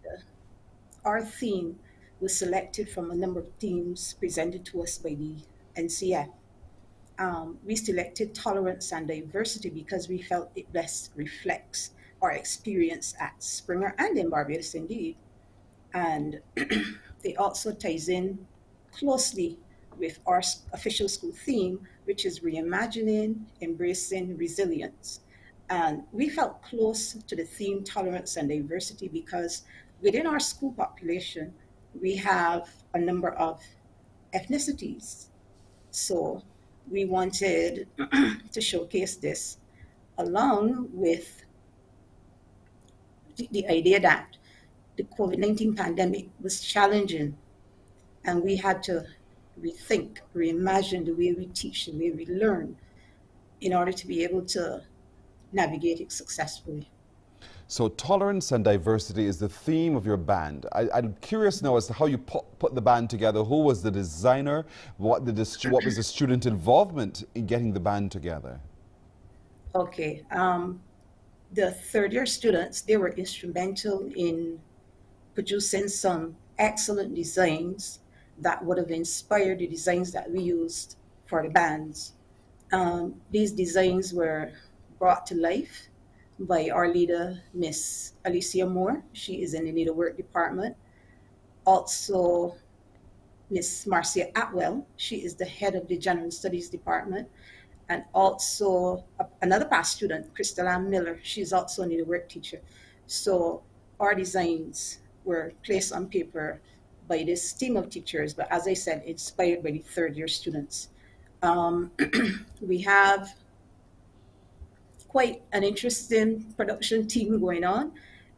our theme was selected from a number of themes presented to us by the NCF. We selected tolerance and diversity because we felt it best reflects our experience at Springer and in Barbados indeed. And it also ties in closely with our official school theme, which is reimagining, embracing resilience. And we felt close to the theme tolerance and diversity because within our school population, we have a number of ethnicities. So we wanted to showcase this along with the idea that the COVID-19 pandemic was challenging and we had to rethink, reimagine the way we teach, the way we learn in order to be able to navigate it successfully. So tolerance and diversity is the theme of your band. I'm curious now as to how you put the band together. Who was the designer? What was the student involvement in getting the band together? Okay. The third-year students, they were instrumental in producing some excellent designs that would have inspired the designs that we used for the bands. These designs were brought to life by our leader, Miss Alicia Moore. She is in the needlework department. Also, Miss Marcia Atwell. She is the head of the General Studies department. And also another past student, Crystal Ann Miller. She's also a needlework teacher. So our designs were placed on paper by this team of teachers, but as I said, inspired by the third-year students. We have quite an interesting production team going on.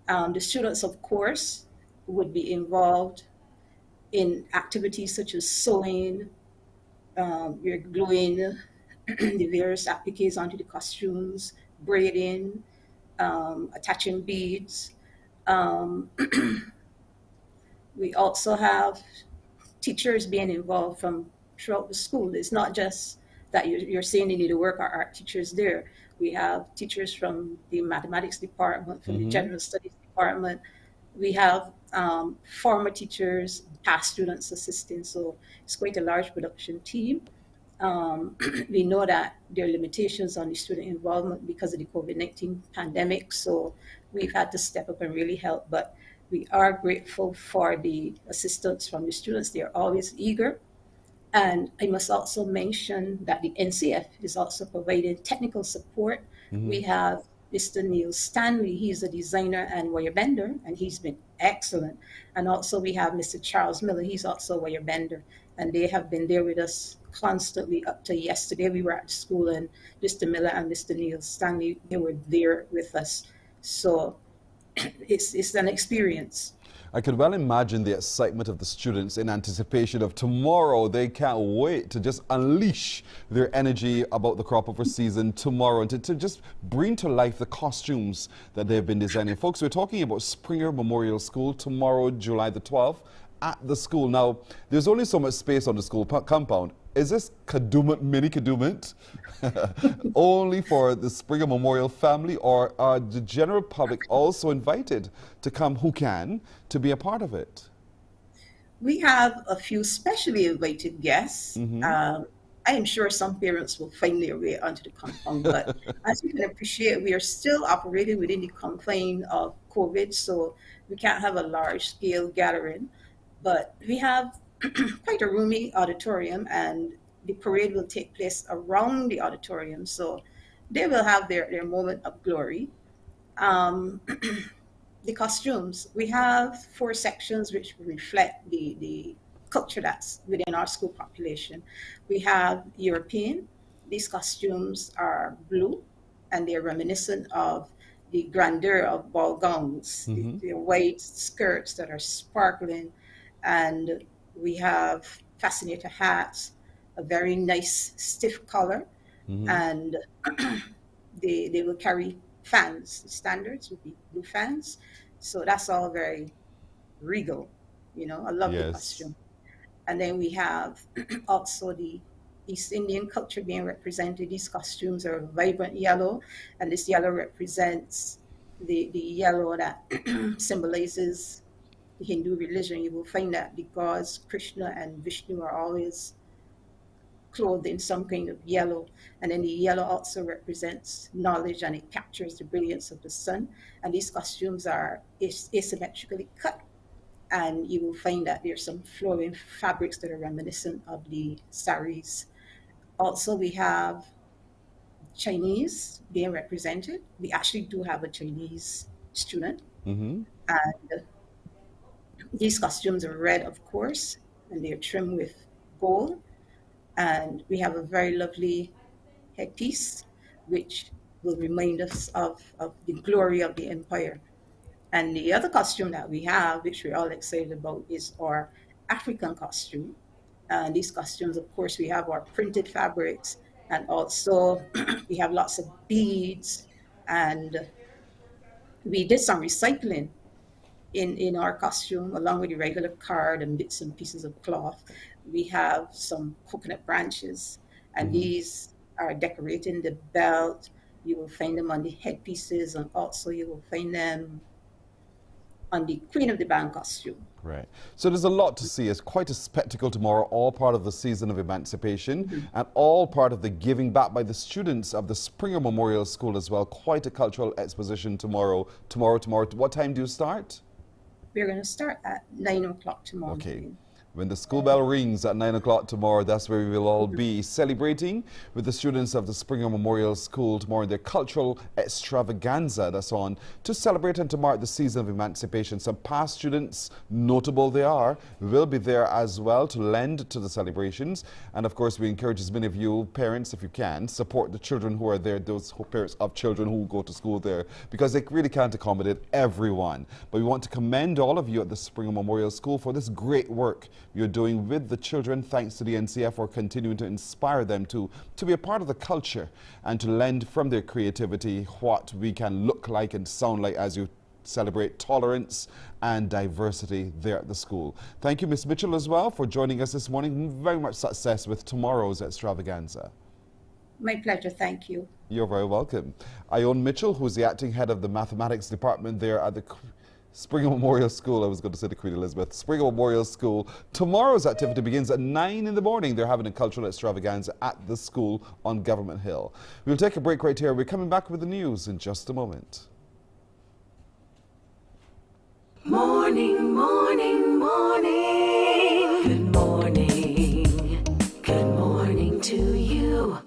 The students, of course, would be involved in activities such as sewing, we're gluing the various appliques onto the costumes, braiding, attaching beads. We also have teachers being involved from throughout the school. It's not just that you're saying they need to work, our art teachers there. We have teachers from the mathematics department, from the general studies department. We have former teachers, past students assisting, so it's quite a large production team. We know that there are limitations on the student involvement because of the COVID-19 pandemic, so we've had to step up and really help, but we are grateful for the assistance from the students. They're always eager. And I must also mention that the NCF is also providing technical support. We have Mr. Neil Stanley. He's a designer and wire bender, and he's been excellent. And also we have Mr. Charles Miller. He's also a wire bender, and they have been there with us constantly up to yesterday. We were at school, and Mr. Miller and Mr. Neil Stanley, they were there with us. So it's an experience. I could well imagine the excitement of the students in anticipation of tomorrow. They can't wait to just unleash their energy about the crop over season tomorrow and to just bring to life the costumes that they've been designing. Folks, we're talking about Springer Memorial School tomorrow, July the 12th, at the school. Now, there's only so much space on the school compound. Is this Kadooment, mini Kadooment, only for the Springer Memorial family, or are the general public also invited to come who can to be a part of it? We have a few specially invited guests. I am sure some parents will find their way onto the compound, but as you can appreciate, we are still operating within the confine of COVID, so we can't have a large-scale gathering. But we have quite a roomy auditorium, and the parade will take place around the auditorium, so they will have their moment of glory. The costumes, we have 4 sections which reflect the culture that's within our school population. We have European. These costumes are blue, and they're reminiscent of the grandeur of ball gowns, the white skirts that are sparkling, and we have fascinator hats, a very nice stiff collar, and they will carry fans. The standards would be blue fans. So that's all very regal, you know, a lovely costume. And then we have also the East Indian culture being represented. These costumes are vibrant yellow, and this yellow represents the yellow that symbolizes the Hindu religion. You will find that the gods Krishna and Vishnu are always clothed in some kind of yellow, and then the yellow also represents knowledge, and it captures the brilliance of the sun. And these costumes are asymmetrically cut, and you will find that there's some flowing fabrics that are reminiscent of the saris. Also, we have Chinese being represented. We actually do have a Chinese student, and these costumes are red, of course, and they're trimmed with gold. And we have a very lovely headpiece, which will remind us of the glory of the empire. And the other costume that we have, which we're all excited about, is our African costume. And these costumes, of course, we have our printed fabrics, and also we have lots of beads, and we did some recycling in our costume, along with the regular card and bits and pieces of cloth. We have some coconut branches, and these are decorating the belt. You will find them on the headpieces, and also you will find them on the Queen of the Band costume. Right. So there's a lot to see. It's quite a spectacle tomorrow, all part of the season of emancipation, and all part of the giving back by the students of the Springer Memorial School as well. Quite a cultural exposition tomorrow. What time do you start? We're going to start at 9 o'clock tomorrow. Okay. When the school bell rings at 9 o'clock tomorrow, that's where we will all be celebrating with the students of the Springer Memorial School tomorrow in their cultural extravaganza that's on to celebrate and to mark the season of emancipation. Some past students, notable they are, will be there as well to lend to the celebrations. And of course, we encourage as many of you parents, if you can, support the children who are there, those parents of children who go to school there, because they really can't accommodate everyone. But we want to commend all of you at the Springer Memorial School for this great work you're doing with the children. Thanks to the NCF for continuing to inspire them to be a part of the culture and to lend from their creativity what we can look like and sound like as you celebrate tolerance and diversity there at the school. Thank you, Ms. Mitchell, as well, for joining us this morning. Very much success with tomorrow's extravaganza. My pleasure, thank you. You're very welcome. Ione Mitchell, who's the acting head of the mathematics department there at the Springer Memorial School. I was going to say the Queen Elizabeth. Springer Memorial School. Tomorrow's activity begins at 9 in the morning. They're having a cultural extravaganza at the school on Government Hill. We'll take a break right here. We're coming back with the news in just a moment. Morning, morning, morning. Good morning. Good morning to you.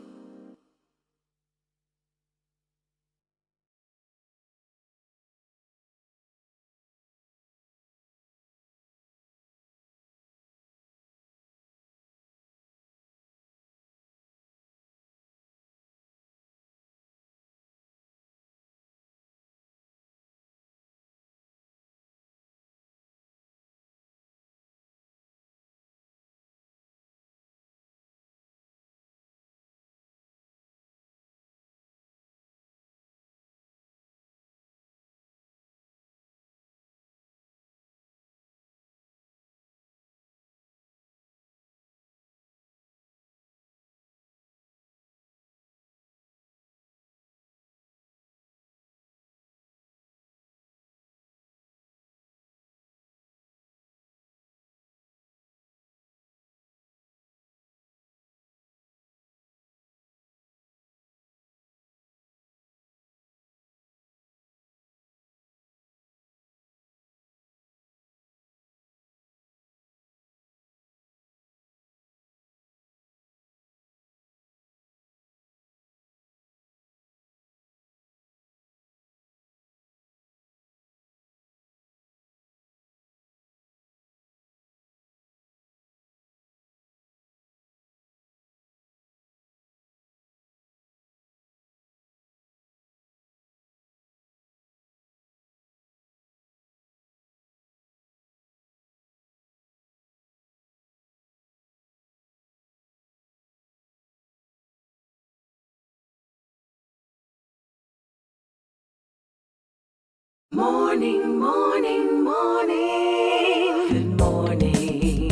Morning, morning, morning. Good morning.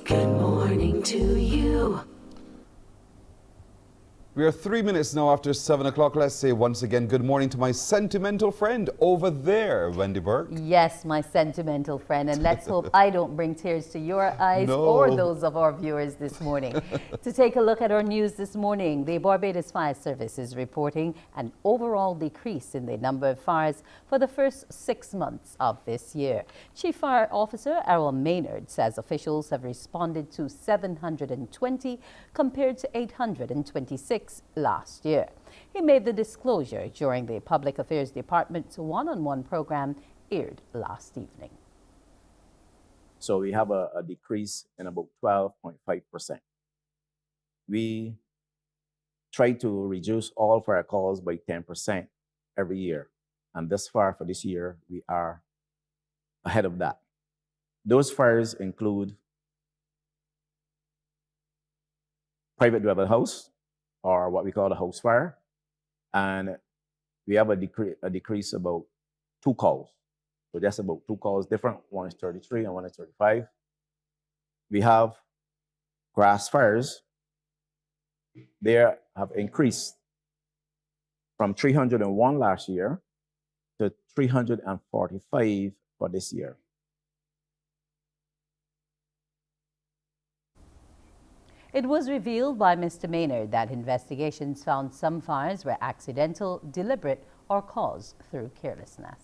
Good morning to you. We are 3 minutes now after 7 o'clock. Let's say once again good morning to my sentimental friend over there, Wendy Burke. Yes, my sentimental friend, and let's hope I don't bring tears to your eyes or those of our viewers this morning. To take a look at our news this morning, the Barbados Fire Service is reporting an overall decrease in the number of fires for the first 6 months of this year. Chief Fire Officer Errol Maynard says officials have responded to 720 compared to 826 last year. He made the disclosure during the Public Affairs Department's one-on-one program aired last evening. So we have a decrease in about 12.5%. We try to reduce all fire calls by 10% every year. And thus far for this year, we are ahead of that. Those fires include private dwelling house, or what we call the house fire. And we have a decrease about 2 calls. So that's about 2 calls different. One is 33 and one is 35. We have grass fires. They have increased from 301 last year to 345 for this year. It was revealed by Mr. Maynard that investigations found some fires were accidental, deliberate, or caused through carelessness.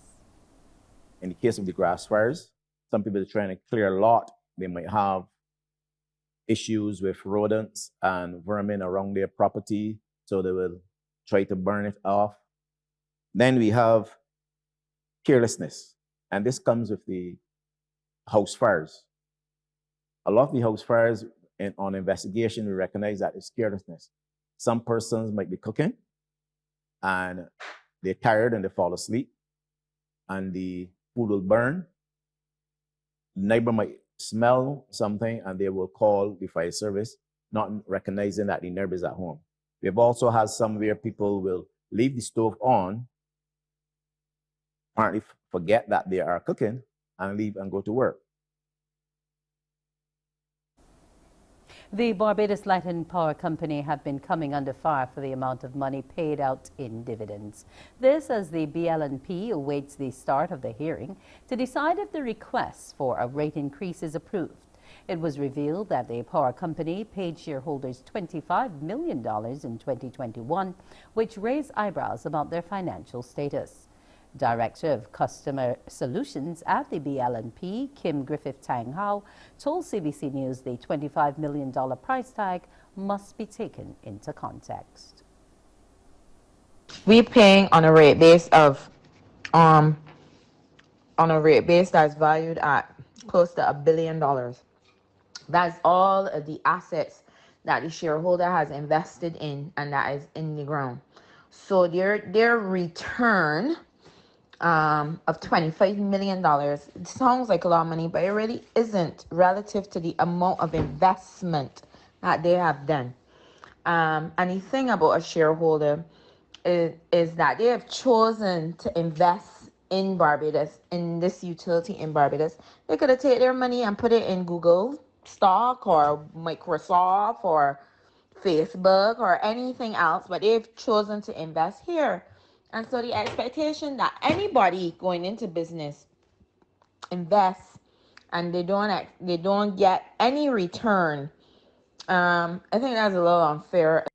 In the case of the grass fires, some people are trying to clear a lot. They might have issues with rodents and vermin around their property, so they will try to burn it off. Then we have carelessness, and this comes with the house fires. A lot of the house fires, on investigation, we recognize that it's carelessness. Some persons might be cooking and they're tired and they fall asleep and the food will burn. The neighbor might smell something and they will call the fire service, not recognizing that the neighbor is at home. We've also had some where people will leave the stove on apparently forget that they are cooking and leave and go to work. The Barbados Light and Power Company have been coming under fire for the amount of money paid out in dividends. This as the BLNP awaits the start of the hearing to decide if the request for a rate increase is approved. It was revealed that the power company paid shareholders $25 million in 2021, which raised eyebrows about their financial status. Director of Customer Solutions at the BLNP, Kim Griffith-Tang Hao, told CBC News the $25 million price tag must be taken into context. We're paying on a rate base of that's valued at close to $1 billion. That's all of the assets that the shareholder has invested in and that is in the ground. So their return of $25 million, it sounds like a lot of money, but it really isn't relative to the amount of investment that they have done. And the thing about a shareholder is that they have chosen to invest in Barbados, in this utility in Barbados. They could have taken their money and put it in Google stock or Microsoft or Facebook or anything else, but they've chosen to invest here. And so the expectation that anybody going into business invests and they don't get any return, I think that's a little unfair.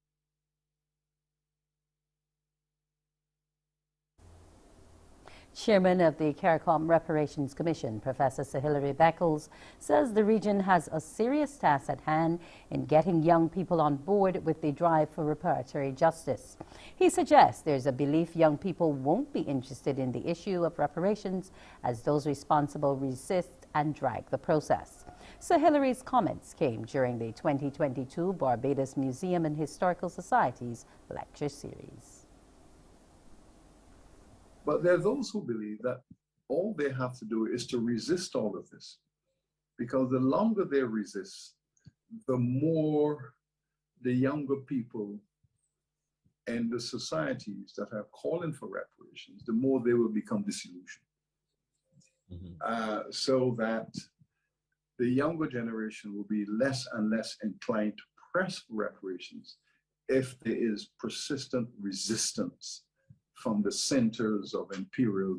Chairman of the CARICOM Reparations Commission, Professor Sir Hilary Beckles, says the region has a serious task at hand in getting young people on board with the drive for reparatory justice. He suggests there's a belief young people won't be interested in the issue of reparations as those responsible resist and drag the process. Sir Hilary's comments came during the 2022 Barbados Museum and Historical Society's lecture series. But there are those who believe that all they have to do is to resist all of this. Because the longer they resist, the more the younger people and the societies that are calling for reparations, the more they will become disillusioned. So that the younger generation will be less and less inclined to press for reparations if there is persistent resistance from the centers of imperial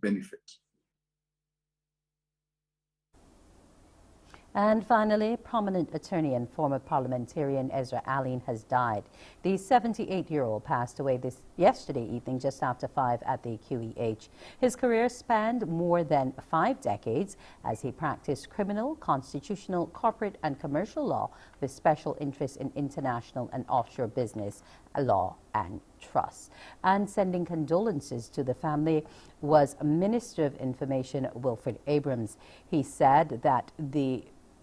benefit. And finally, prominent attorney and former parliamentarian Ezra Allen has died. The 78-year-old passed away yesterday evening just after 5 at the QEH. His career spanned more than 5 decades as he practiced criminal, constitutional, corporate and commercial law with special interest in international and offshore business, law and trust. And sending condolences to the family was Minister of Information Wilfred Abrams. He said that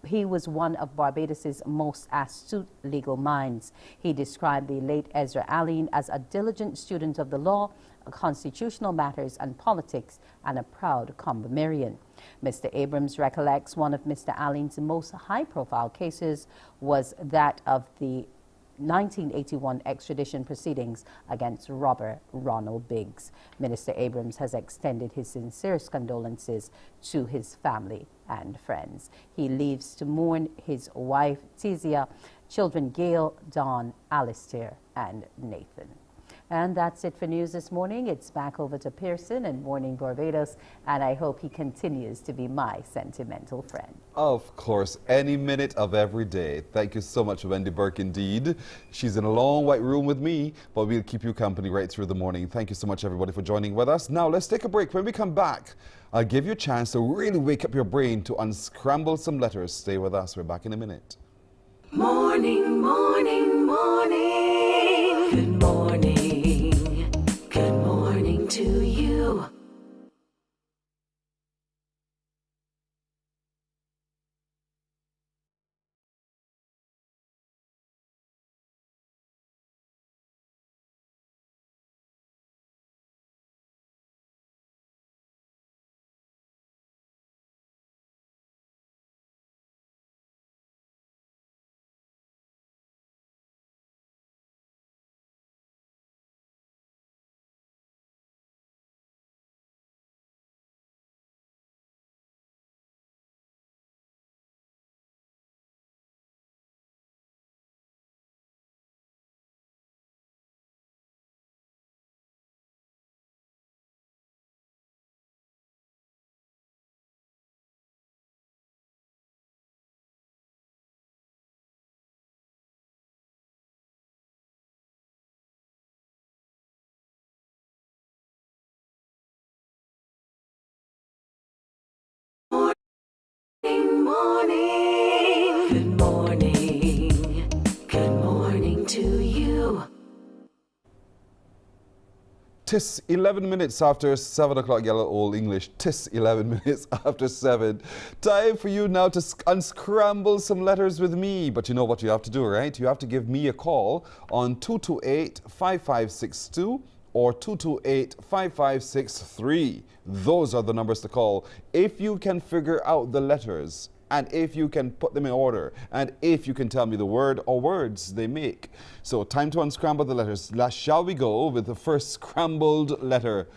he was one of Barbados's most astute legal minds. He described the late Ezra Allen as a diligent student of the law, constitutional matters and politics, and a proud Combomerian. Mr. Abrams recollects one of Mr. Allen's most high-profile cases was that of the 1981 extradition proceedings against robber Ronald Biggs. Minister Abrams has extended his sincerest condolences to his family and friends. He leaves to mourn his wife, Tizia, children Gail, Dawn, Alistair, and Nathan. And that's it for news this morning. It's back over to Pearson and Mornin Barbados, and I hope he continues to be my sentimental friend. Of course, any minute of every day. Thank you so much, Wendy Burke, indeed. She's in a long white room with me, but we'll keep you company right through the morning. Thank you so much, everybody, for joining with us. Now, let's take a break. When we come back, I'll give you a chance to really wake up your brain to unscramble some letters. Stay with us. We're back in a minute. Morning, morning, morning. Good morning. Good morning to you. morning. Good morning. Good morning to you. Tis 11 minutes after 7 o'clock, yellow old English. Tis 11 minutes after 7. Time for you now to unscramble some letters with me. But you know what you have to do, right? You have to give me a call on 228-5562 or 228-5563. Those are the numbers to call if you can figure out the letters, and if you can put them in order, and if you can tell me the word or words they make. So time to unscramble the letters. Shall we go with the first scrambled letter?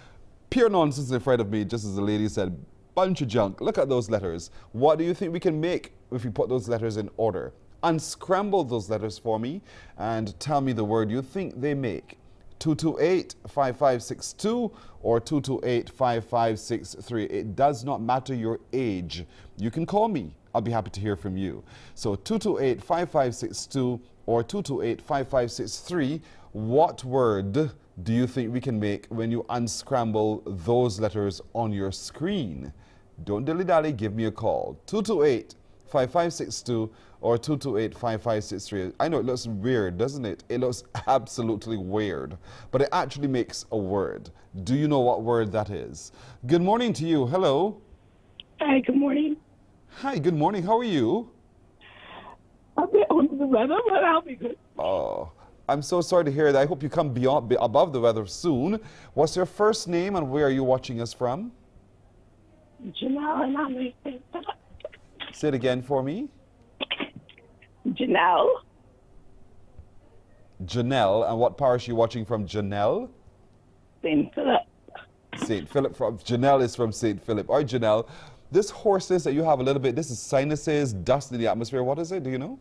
Pure nonsense in front of me, just as the lady said. Bunch of junk. Look at those letters. What do you think we can make if we put those letters in order? Unscramble those letters for me and tell me the word you think they make. 228-5562 or 228-5563. It does not matter your age. You can call me. I'll be happy to hear from you. So 228-5562 or 228-5563. What word do you think we can make when you unscramble those letters on your screen? Don't dilly-dally, give me a call. 228-5562 or 228-5563. I know it looks weird, doesn't it? It looks absolutely weird, but it actually makes a word. Do you know what word that is? Good morning to you. Hello. Hi, good morning. Hi, good morning. How are you? A bit under the weather, but I'll be good. Oh, I'm so sorry to hear that. I hope you come above the weather soon. What's your first name and where are you watching us from? Janelle, and I'm a Say it again for me. Janelle. Janelle, and what parish are you watching from, Janelle? St. Philip. St. Philip. Janelle is from St. Philip. All right, Janelle, this hoarseness that you have a little bit, this is sinuses, dust in the atmosphere. What is it? Do you know?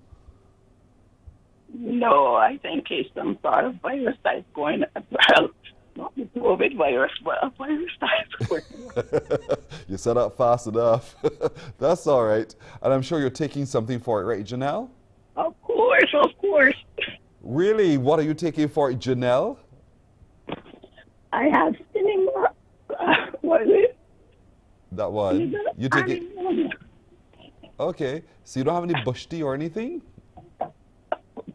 No, I think it's some sort of virus that's going well. Not the COVID virus, but a virus that's going. You said that fast enough. That's all right. And I'm sure you're taking something for it, right, Janelle? Of course, of course. Really? What are you taking for it, Janelle? I have cinema. What is it? That one. You take it. Okay. So you don't have any bush tea or anything?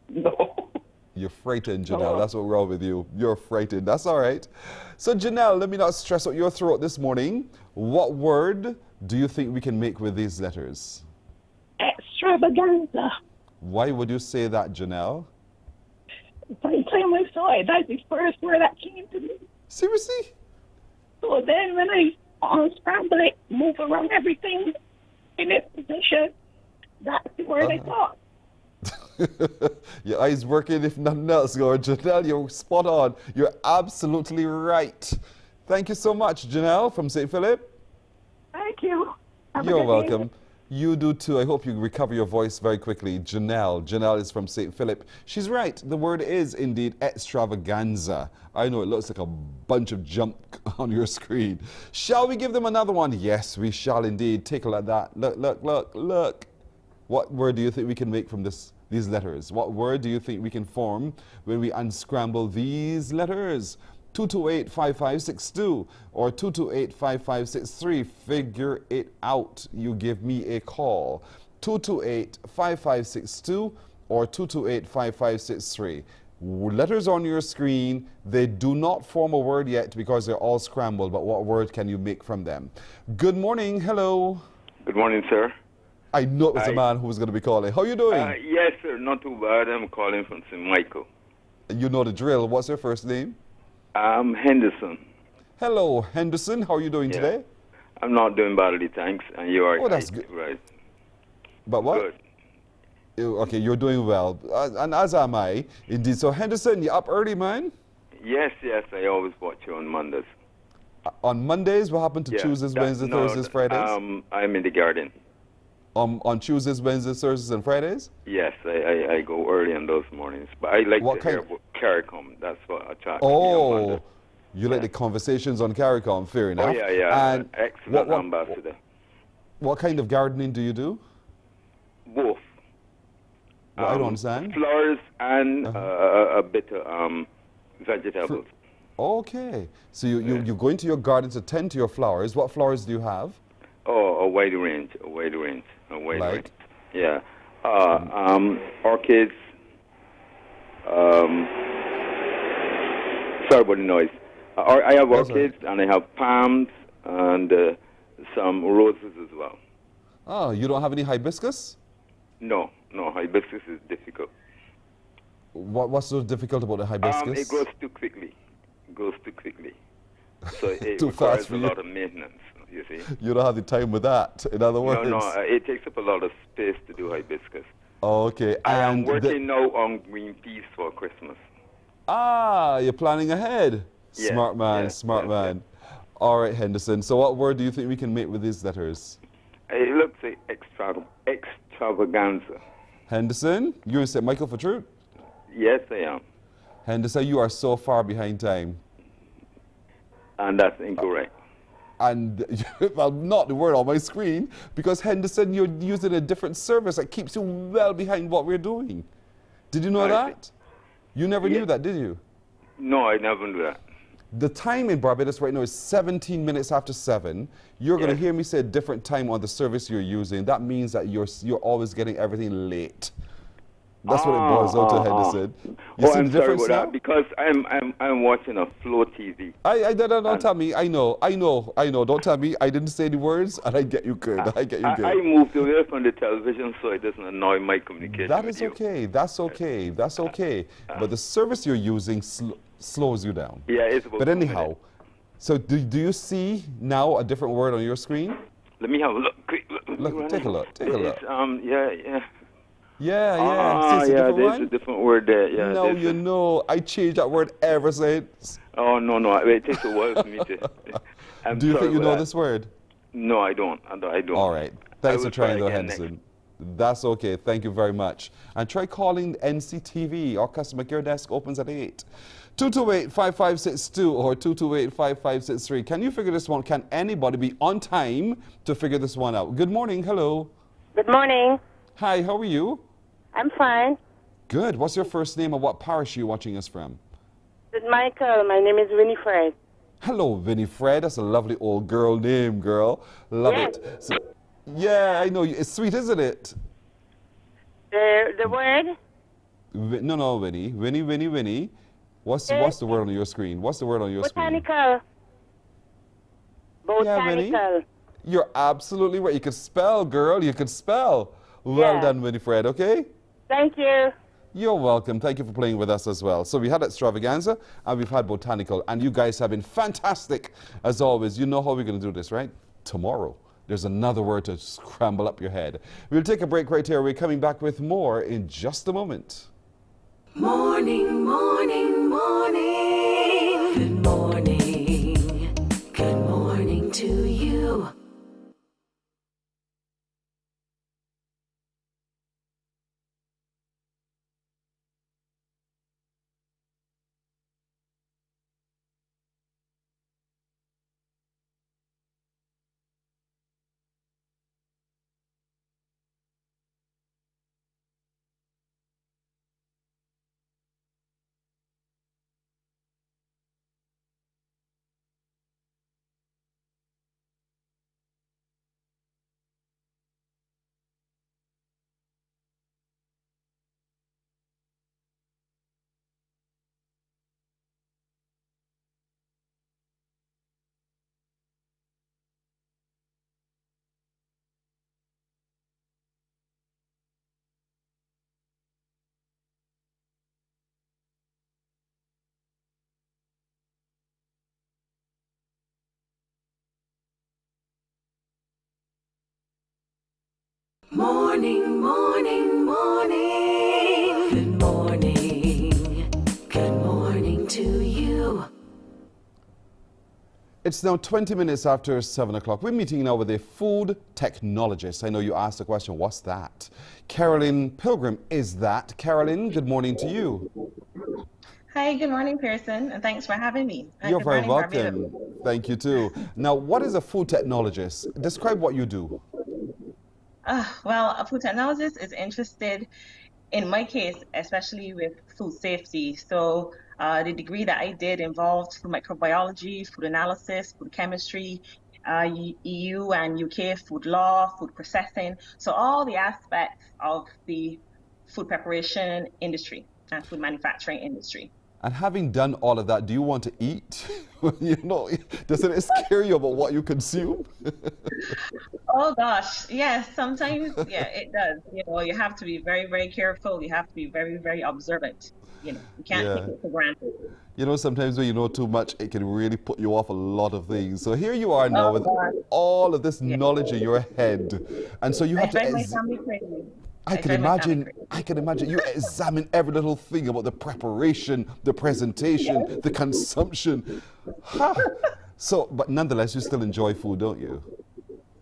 No. You're frightened, Janelle. That's what's wrong with you. You're frightened. That's all right. So, Janelle, let me not stress out your throat this morning. What word do you think we can make with these letters? Extravaganza. Why would you say that, Janelle? By the time I saw it, that's the first word that came to me. Seriously? So then when I unscramble it, move around everything in its position, that's the word I thought. Your eyes working if nothing else, Janelle. You're spot on. You're absolutely right. Thank you so much, Janelle from St. Philip. Thank you. You're welcome. You do too. I hope you recover your voice very quickly. Janelle. Janelle is from St. Philip. She's right. The word is indeed extravaganza. I know it looks like a bunch of junk on your screen. Shall we give them another one? Yes, we shall indeed. Take a look at that. Look, look, look, look. What word do you think we can make from these letters? What word do you think we can form when we unscramble these letters? 228-5562 or 228-5563. Figure it out. You give me a call. 228-5562 or 228-5563. Letters on your screen, they do not form a word yet because they're all scrambled, but what word can you make from them? Good morning. Hello. Good morning, sir. I know it was the man who was going to be calling. How are you doing? Yes, sir. Not too bad. I'm calling from St. Michael. You know the drill. What's your first name? Henderson. Hello, Henderson. How are you doing today? I'm not doing badly, thanks. And you are. Oh, that's good. Right. But what? Good. Okay, you're doing well. And as am I, indeed. So, Henderson, you up early, man? Yes, yes. I always watch you on Mondays. On Mondays? What happened to Tuesdays, Wednesdays, Thursdays, Fridays? I'm in the garden. On Tuesdays, Wednesdays, Thursdays, and Fridays? Yes, I go early on those mornings. But I like to hear about CARICOM. That's what I chat. Oh, you like the conversations on CARICOM. Fair enough. Oh, yeah. And excellent ambassador. What kind of gardening do you do? Both. Well, I don't understand. Flowers and a bit of vegetables. Okay. So you go into your garden to tend to your flowers. What flowers do you have? Oh, a wide range. Wait, Like? wait. Yeah. Orchids. Sorry about the noise. I have orchids and I have palms and some roses as well. Oh, you don't have any hibiscus? No, hibiscus is difficult. What's so difficult about the hibiscus? It grows too quickly. So it Too requires fast for a you. lot of maintenance, you see. You don't have the time with that, in other words. No, it takes up a lot of space to do hibiscus. Oh, okay. I am And working now on green peas for Christmas. you're planning ahead. Yeah, Smart man, yeah, smart yeah, man. All right, Henderson. So what word do you think we can make with these letters? It looks like extravaganza. Henderson, you in St. Michael for truth? Yes, I am. Henderson, you are so far behind time. And that's incorrect. And well, not the word on my screen, because Henderson, you're using a different service that keeps you well behind what we're doing. Did you know that? You never knew that, did you? No, I never knew that. The time in Barbados right now is 17 minutes after 7. You're going to hear me say a different time on the service you're using. That means that you're always getting everything late. That's what it boils out to, Henderson. You see I'm the sorry difference about now? that because I'm watching a Flow TV. Don't tell me. I know. Don't tell me. I didn't say the words, and I get you good. I moved away from the television so it doesn't annoy my communication. That is okay. That's okay. That's okay. But the service you're using slows you down. Yeah, it's about But 2 anyhow, minutes. so do you see now a different word on your screen? Let me have a look. Quick, Look, take a look. Take a look. It's, Yeah. Ah, See, it's a yeah, different there's one? a different word there. Yeah, No, you know, I changed that word ever since. Oh, no. It takes a while for me to... I'm Do you sorry think you about know that. this word? No, I don't. I don't. All right. I Thanks will for trying, try though, again Henderson. That's okay. Thank you very much. And try calling NCTV. Our customer care desk opens at 8. 228-5562 or 228-5563. Can you figure this one? Can anybody be on time to figure this one out? Good morning. Hello. Good morning. Hi, how are you? I'm fine. Good. What's your first name and what parish are you watching us from? Good Michael. My name is Winifred. Hello, Winifred. That's a lovely old girl name, girl. Love it. So, yeah, I know. It's sweet, isn't it? The word? No, Winnie. Winnie. What's the word on your screen? What's the word on your screen? Botanical. Yeah, Winnie. You're absolutely right. You could spell, girl. You could spell. Well done, Winifred, okay? Thank you. You're welcome. Thank you for playing with us as well. So we had extravaganza and we've had botanical, and you guys have been fantastic as always. You know how we're going to do this, right? Tomorrow. There's another word to scramble up your head. We'll take a break right here. We're coming back with more in just a moment. Morning, morning, morning. Good morning. Good morning to you. Morning, morning, morning. Good morning. Good morning to you. It's now 20 minutes after 7 o'clock. We're meeting now with a food technologist. I know you asked the question, what's that? Carolyn Pilgrim is that. Carolyn, good morning to you. Hi, good morning, Pearson, and thanks for having me. You're Good very morning, welcome. Barbados. Thank you too. Now, what is a food technologist? Describe what you do. Well, a food technologist is interested, in my case, especially with food safety. So the degree that I did involved food microbiology, food analysis, food chemistry, EU and UK food law, food processing, so all the aspects of the food preparation industry and food manufacturing industry. And having done all of that, do you want to eat? You know, doesn't it scare you about what you consume? Oh gosh, yes, sometimes, yeah, it does. You know, you have to be very, very careful. You have to be very, very observant. You know, you can't take it for granted. You know, sometimes when you know too much, it can really put you off a lot of things. So here you are now with all of this knowledge in your head. And so you have to... I can imagine you examine every little thing about the preparation, the presentation, the consumption. So, but nonetheless, you still enjoy food, don't you?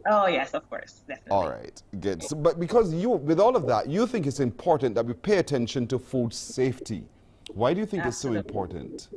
Oh, yes, of course, definitely. All right, good. So, but because you, with all of that, you think it's important that we pay attention to food safety. Why do you think it's so important?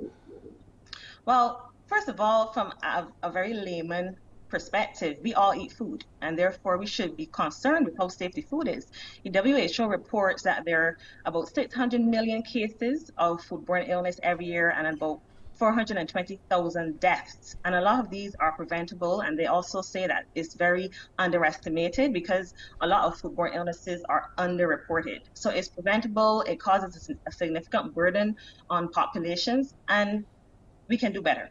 Well, first of all, from a very layman perspective, we all eat food, and therefore we should be concerned with how safe the food is. The WHO reports that there are about 600 million cases of foodborne illness every year and about 420,000 deaths. And a lot of these are preventable, and they also say that it's very underestimated because a lot of foodborne illnesses are underreported. So it's preventable, it causes a significant burden on populations, and we can do better.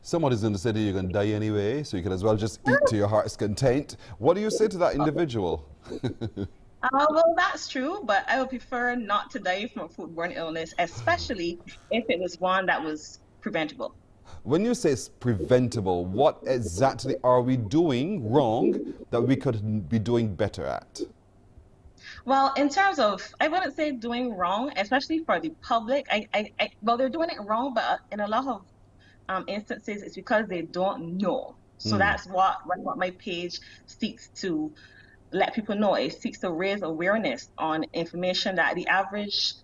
Somebody's going to say that you're going to die anyway, so you can as well just eat to your heart's content. What do you say to that individual? Well, that's true, but I would prefer not to die from a foodborne illness, especially if it was one that was preventable. When you say it's preventable, what exactly are we doing wrong that we could be doing better at? Well, in terms of, I wouldn't say doing wrong, especially for the public. Well, they're doing it wrong, but in a lot of instances, it's because they don't know. So that's what my page seeks to let people know. It seeks to raise awareness on information that the average,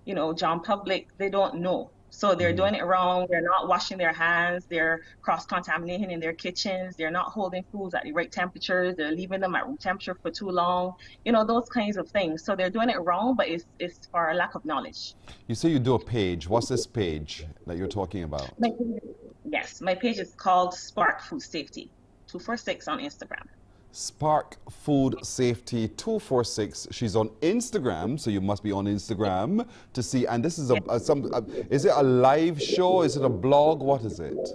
John public, they don't know. So they're doing it wrong. They're not washing their hands. They're cross-contaminating in their kitchens. They're not holding foods at the right temperatures. They're leaving them at room temperature for too long. Those kinds of things. So they're doing it wrong, but it's for a lack of knowledge. You say you do a page. What's this page that you're talking about? Yes, my page is called Spark Food Safety 246 on Instagram. Spark Food Safety 246. She's on Instagram, so you must be on Instagram to see. And this is is it a live show? Is it a blog? What is it?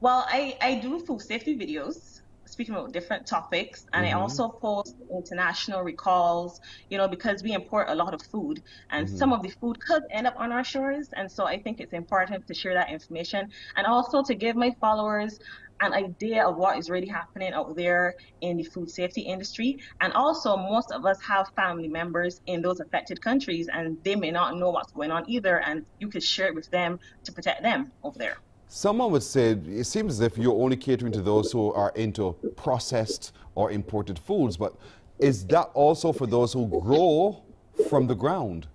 Well, I do food safety videos speaking about different topics, and I also post international recalls, because we import a lot of food, and some of the food could end up on our shores, and so I think it's important to share that information, and also to give my followers an idea of what is really happening out there in the food safety industry. And also, most of us have family members in those affected countries, and they may not know what's going on either, and you could share it with them to protect them over there. Someone would say it seems as if you're only catering to those who are into processed or imported foods, but is that also for those who grow from the ground?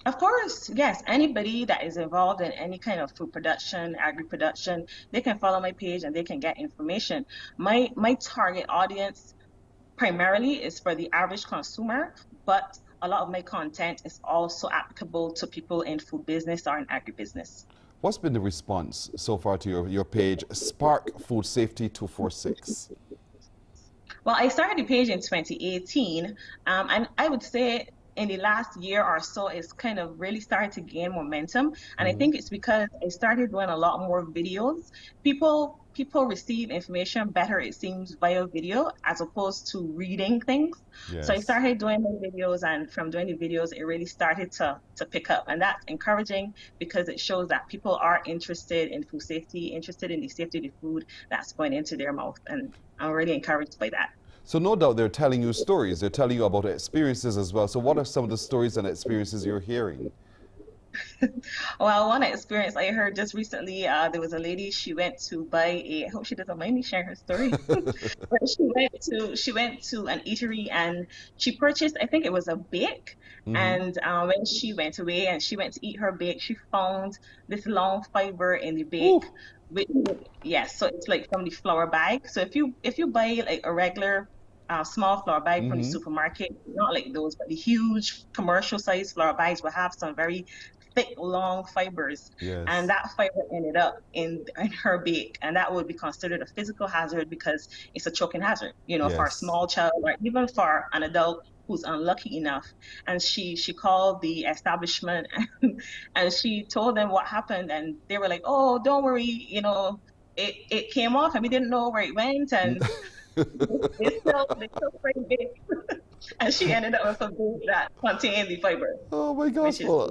Of course, yes. Anybody that is involved in any kind of food production, agri-production, they can follow my page and they can get information. My target audience primarily is for the average consumer, but a lot of my content is also applicable to people in food business or in agribusiness. What's been the response so far to your page, Spark Food Safety 246? Well, I started the page in 2018, and I would say in the last year or so, it's kind of really started to gain momentum. And I think it's because I started doing a lot more videos. People receive information better, it seems, via video as opposed to reading things. Yes. So I started doing more videos, and from doing the videos, it really started to pick up. And that's encouraging because it shows that people are interested in food safety, interested in the safety of the food that's going into their mouth. And I'm really encouraged by that. So no doubt they're telling you stories. They're telling you about experiences as well. So what are some of the stories and experiences you're hearing? Well, one experience I heard just recently, there was a lady, she went to buy I hope she doesn't mind me sharing her story, but she went to an eatery and she purchased, I think it was a bake. And when she went away and she went to eat her bake, she found this long fiber in the bake. Yes, so it's like from the flour bag. So if you buy like a regular small flour bag from the supermarket, not like those, but the huge commercial size flour bags will have some very thick, long fibers. Yes. And that fiber ended up in her bake. And that would be considered a physical hazard because it's a choking hazard, you know, for a Yes. small child or even for an adult who's unlucky enough. And she called the establishment and she told them what happened. And they were like, oh, don't worry, you know, it came off and we didn't know where it went. And they still sprayed big. And she ended up with a boot that contained the fiber. Oh my gosh, well,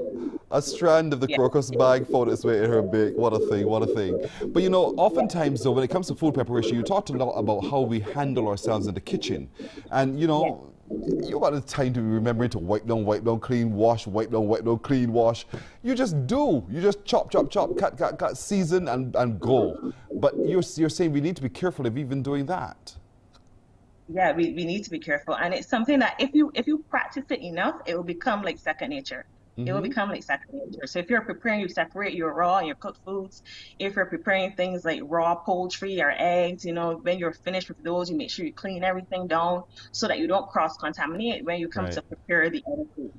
a strand of the crocus bag found its way in her bake. What a thing, what a thing. But you know, oftentimes though, when it comes to food preparation, you talked a lot about how we handle ourselves in the kitchen. And you know, you got the time to be remembering to wipe down, clean, wash, wipe down, clean, wash. You just do. You just chop, cut, season and go. But you're saying we need to be careful of even doing that. Yeah, we need to be careful. And it's something that if you practice it enough, it will become like second nature. It will become like second nature. So if you're preparing, you separate your raw and your cooked foods. If you're preparing things like raw poultry or eggs, you know, when you're finished with those, you make sure you clean everything down so that you don't cross-contaminate when you come to prepare the other food.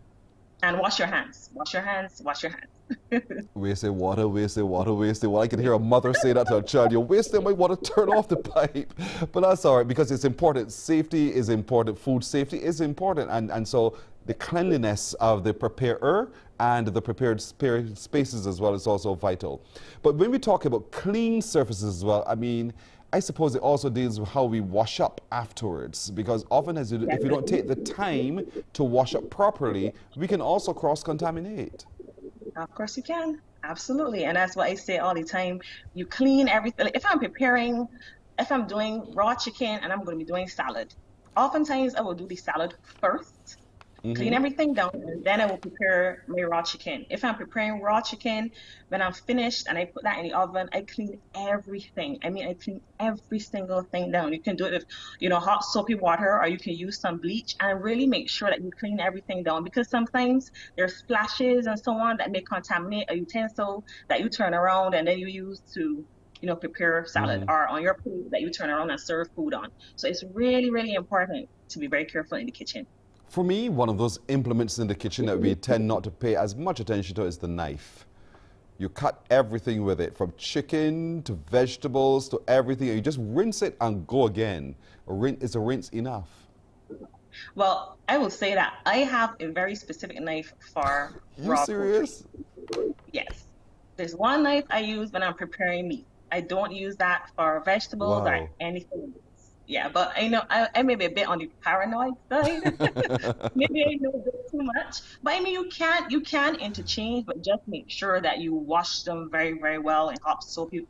And wash your hands. Wash your hands. Wash your hands. Wasting water, wasting water, wasting water. I can hear a mother say that to a child. You're wasting my water, turn off the pipe. But that's all right because it's important. Safety is important. Food safety is important. And so the cleanliness of the preparer and the prepared spaces as well is also vital. But when we talk about clean surfaces as well, I mean, I suppose it also deals with how we wash up afterwards, because often if you don't take the time to wash up properly, we can also cross-contaminate. Of course you can. Absolutely. And that's what I say all the time. You clean everything. Like if I'm doing raw chicken and I'm going to be doing salad, oftentimes I will do the salad first. Clean everything down, and then I will prepare my raw chicken. If I'm preparing raw chicken, when I'm finished and I put that in the oven, I clean everything. I mean, I clean every single thing down. You can do it with, you know, hot soapy water, or you can use some bleach and really make sure that you clean everything down, because sometimes there's splashes and so on that may contaminate a utensil that you turn around and then you use to, you know, prepare salad, or on your plate that you turn around and serve food on. So it's really, really important to be very careful in the kitchen. For me, one of those implements in the kitchen that we tend not to pay as much attention to is the knife. You cut everything with it, from chicken to vegetables to everything. You just rinse it and go again. Is a rinse enough? Well, I will say that I have a very specific knife for raw. You serious? Poultry. Yes. There's one knife I use when I'm preparing meat. I don't use that for vegetables or anything. Yeah, but I know I may be a bit on the paranoid side. Maybe I know a bit too much. But I mean, you can interchange, but just make sure that you wash them very, very well in hot soapy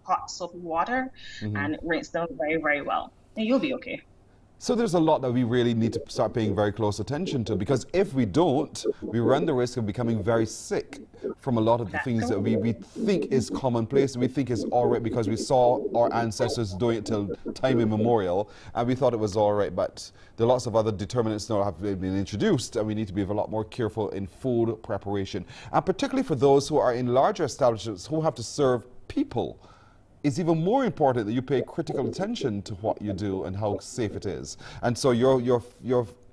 water and rinse them very, very well, and you'll be okay. So there's a lot that we really need to start paying very close attention to, because if we don't, we run the risk of becoming very sick from a lot of the things that we think is commonplace, we think is all right because we saw our ancestors doing it till time immemorial, and we thought it was all right. But there are lots of other determinants now have been introduced, and we need to be a lot more careful in food preparation. And particularly for those who are in larger establishments who have to serve people, it's even more important that you pay critical attention to what you do and how safe it is. And so your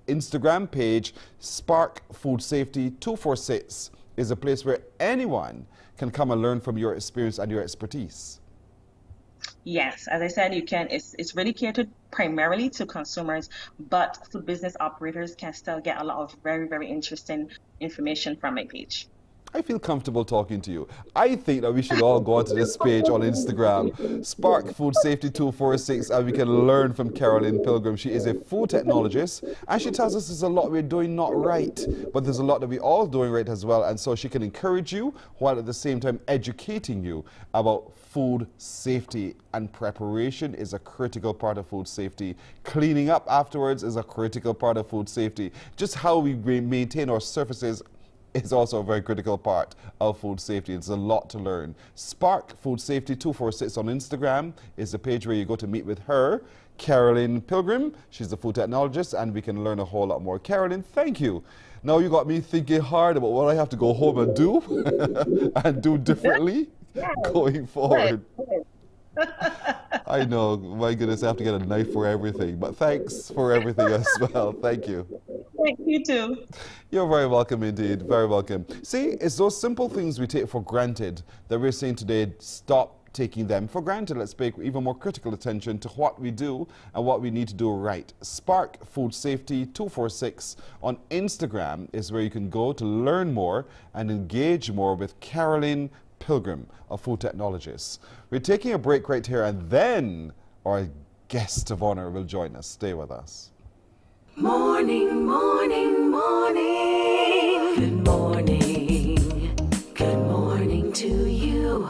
Instagram page, Spark Food Safety 246, is a place where anyone can come and learn from your experience and your expertise. Yes, as I said, you can. It's really catered primarily to consumers, but food business operators can still get a lot of very, very interesting information from my page. I feel comfortable talking to you. I think that we should all go onto this page on Instagram, Spark Food Safety 246, and we can learn from Carolyn Pilgrim. She is a food technologist, and she tells us there's a lot we're doing not right, but there's a lot that we're all doing right as well. And so she can encourage you while at the same time educating you about food safety. And preparation is a critical part of food safety. Cleaning up afterwards is a critical part of food safety. Just how we maintain our surfaces is also a very critical part of food safety. It's a lot to learn. Spark Food Safety 246 on Instagram is the page where you go to meet with her, Carolyn Pilgrim. She's the food technologist, and we can learn a whole lot more. Carolyn, thank you. Now you got me thinking hard about what I have to go home and do and do differently going forward. I know, my goodness, I have to get a knife for everything, but thanks for everything as well. Thank you. Thank you too. You're very welcome indeed. Very welcome. See, it's those simple things we take for granted that we're saying today, stop taking them for granted. Let's pay even more critical attention to what we do and what we need to do right. Spark Food Safety 246 on Instagram is where you can go to learn more and engage more with Caroline Pilgrim, a food technologist. We're taking a break right here, and then our guest of honor will join us. Stay with us. Morning, morning, morning. Good morning. Good morning to you.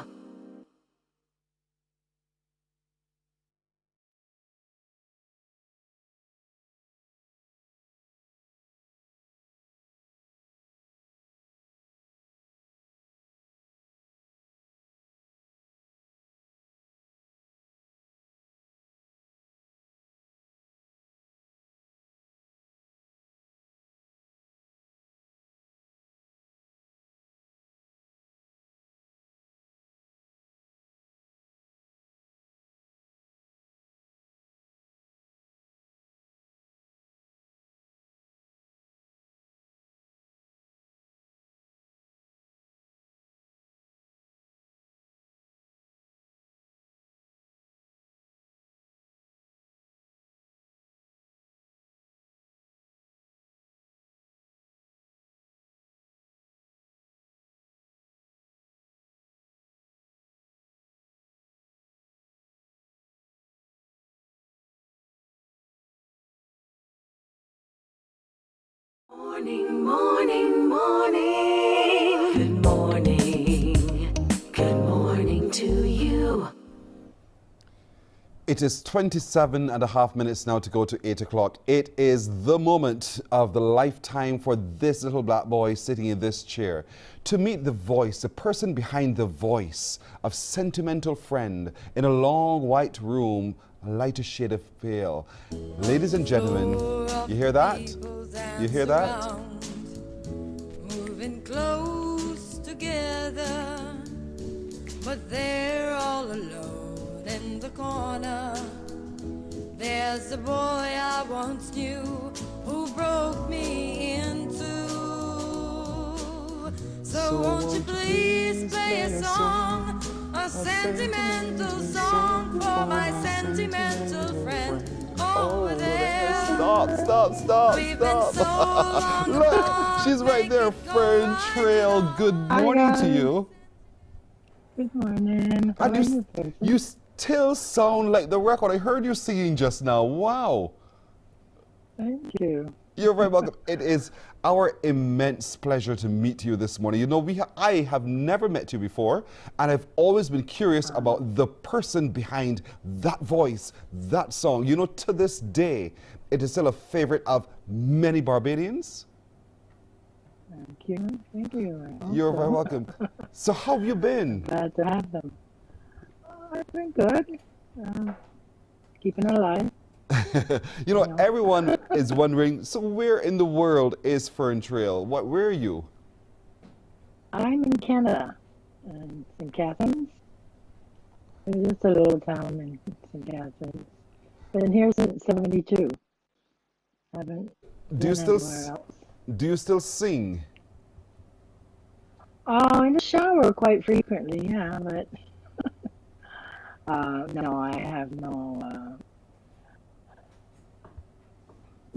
Morning, morning, morning. Good morning. Good morning to you. It is 27 and a half minutes now to go to 8 o'clock. It is the moment of the lifetime for this little black boy sitting in this chair to meet the voice, the person behind the voice of Sentimental Friend in a long white room, a lighter shade of pale. Ladies and gentlemen, you hear that? You hear that? Moving close together, but they're all alone in the corner. There's a boy I once knew who broke me in two. So won't you please play a song, a sentimental song for my sentimental friend over there. Stop. Look, she's right there, Fern Trail. Good morning to you. Good morning. And you still sound like the record. I heard you singing just now. Wow. Thank you. You're very welcome. It is our immense pleasure to meet you this morning. You know, I have never met you before, and I've always been curious about the person behind that voice, that song. You know, to this day, it is still a favorite of many Barbadians. Thank you. Thank you. You're very welcome. So how have you been? Glad to have them. I've been good. Keeping it alive. You know, everyone is wondering, so where in the world is Fern Trail? Where are you? I'm in Canada, in St. Catharines. It's just a little town in St. Catharines. Been here since '72. Haven't been anywhere else. Do you still sing? Oh, in the shower quite frequently, yeah, but no, I have no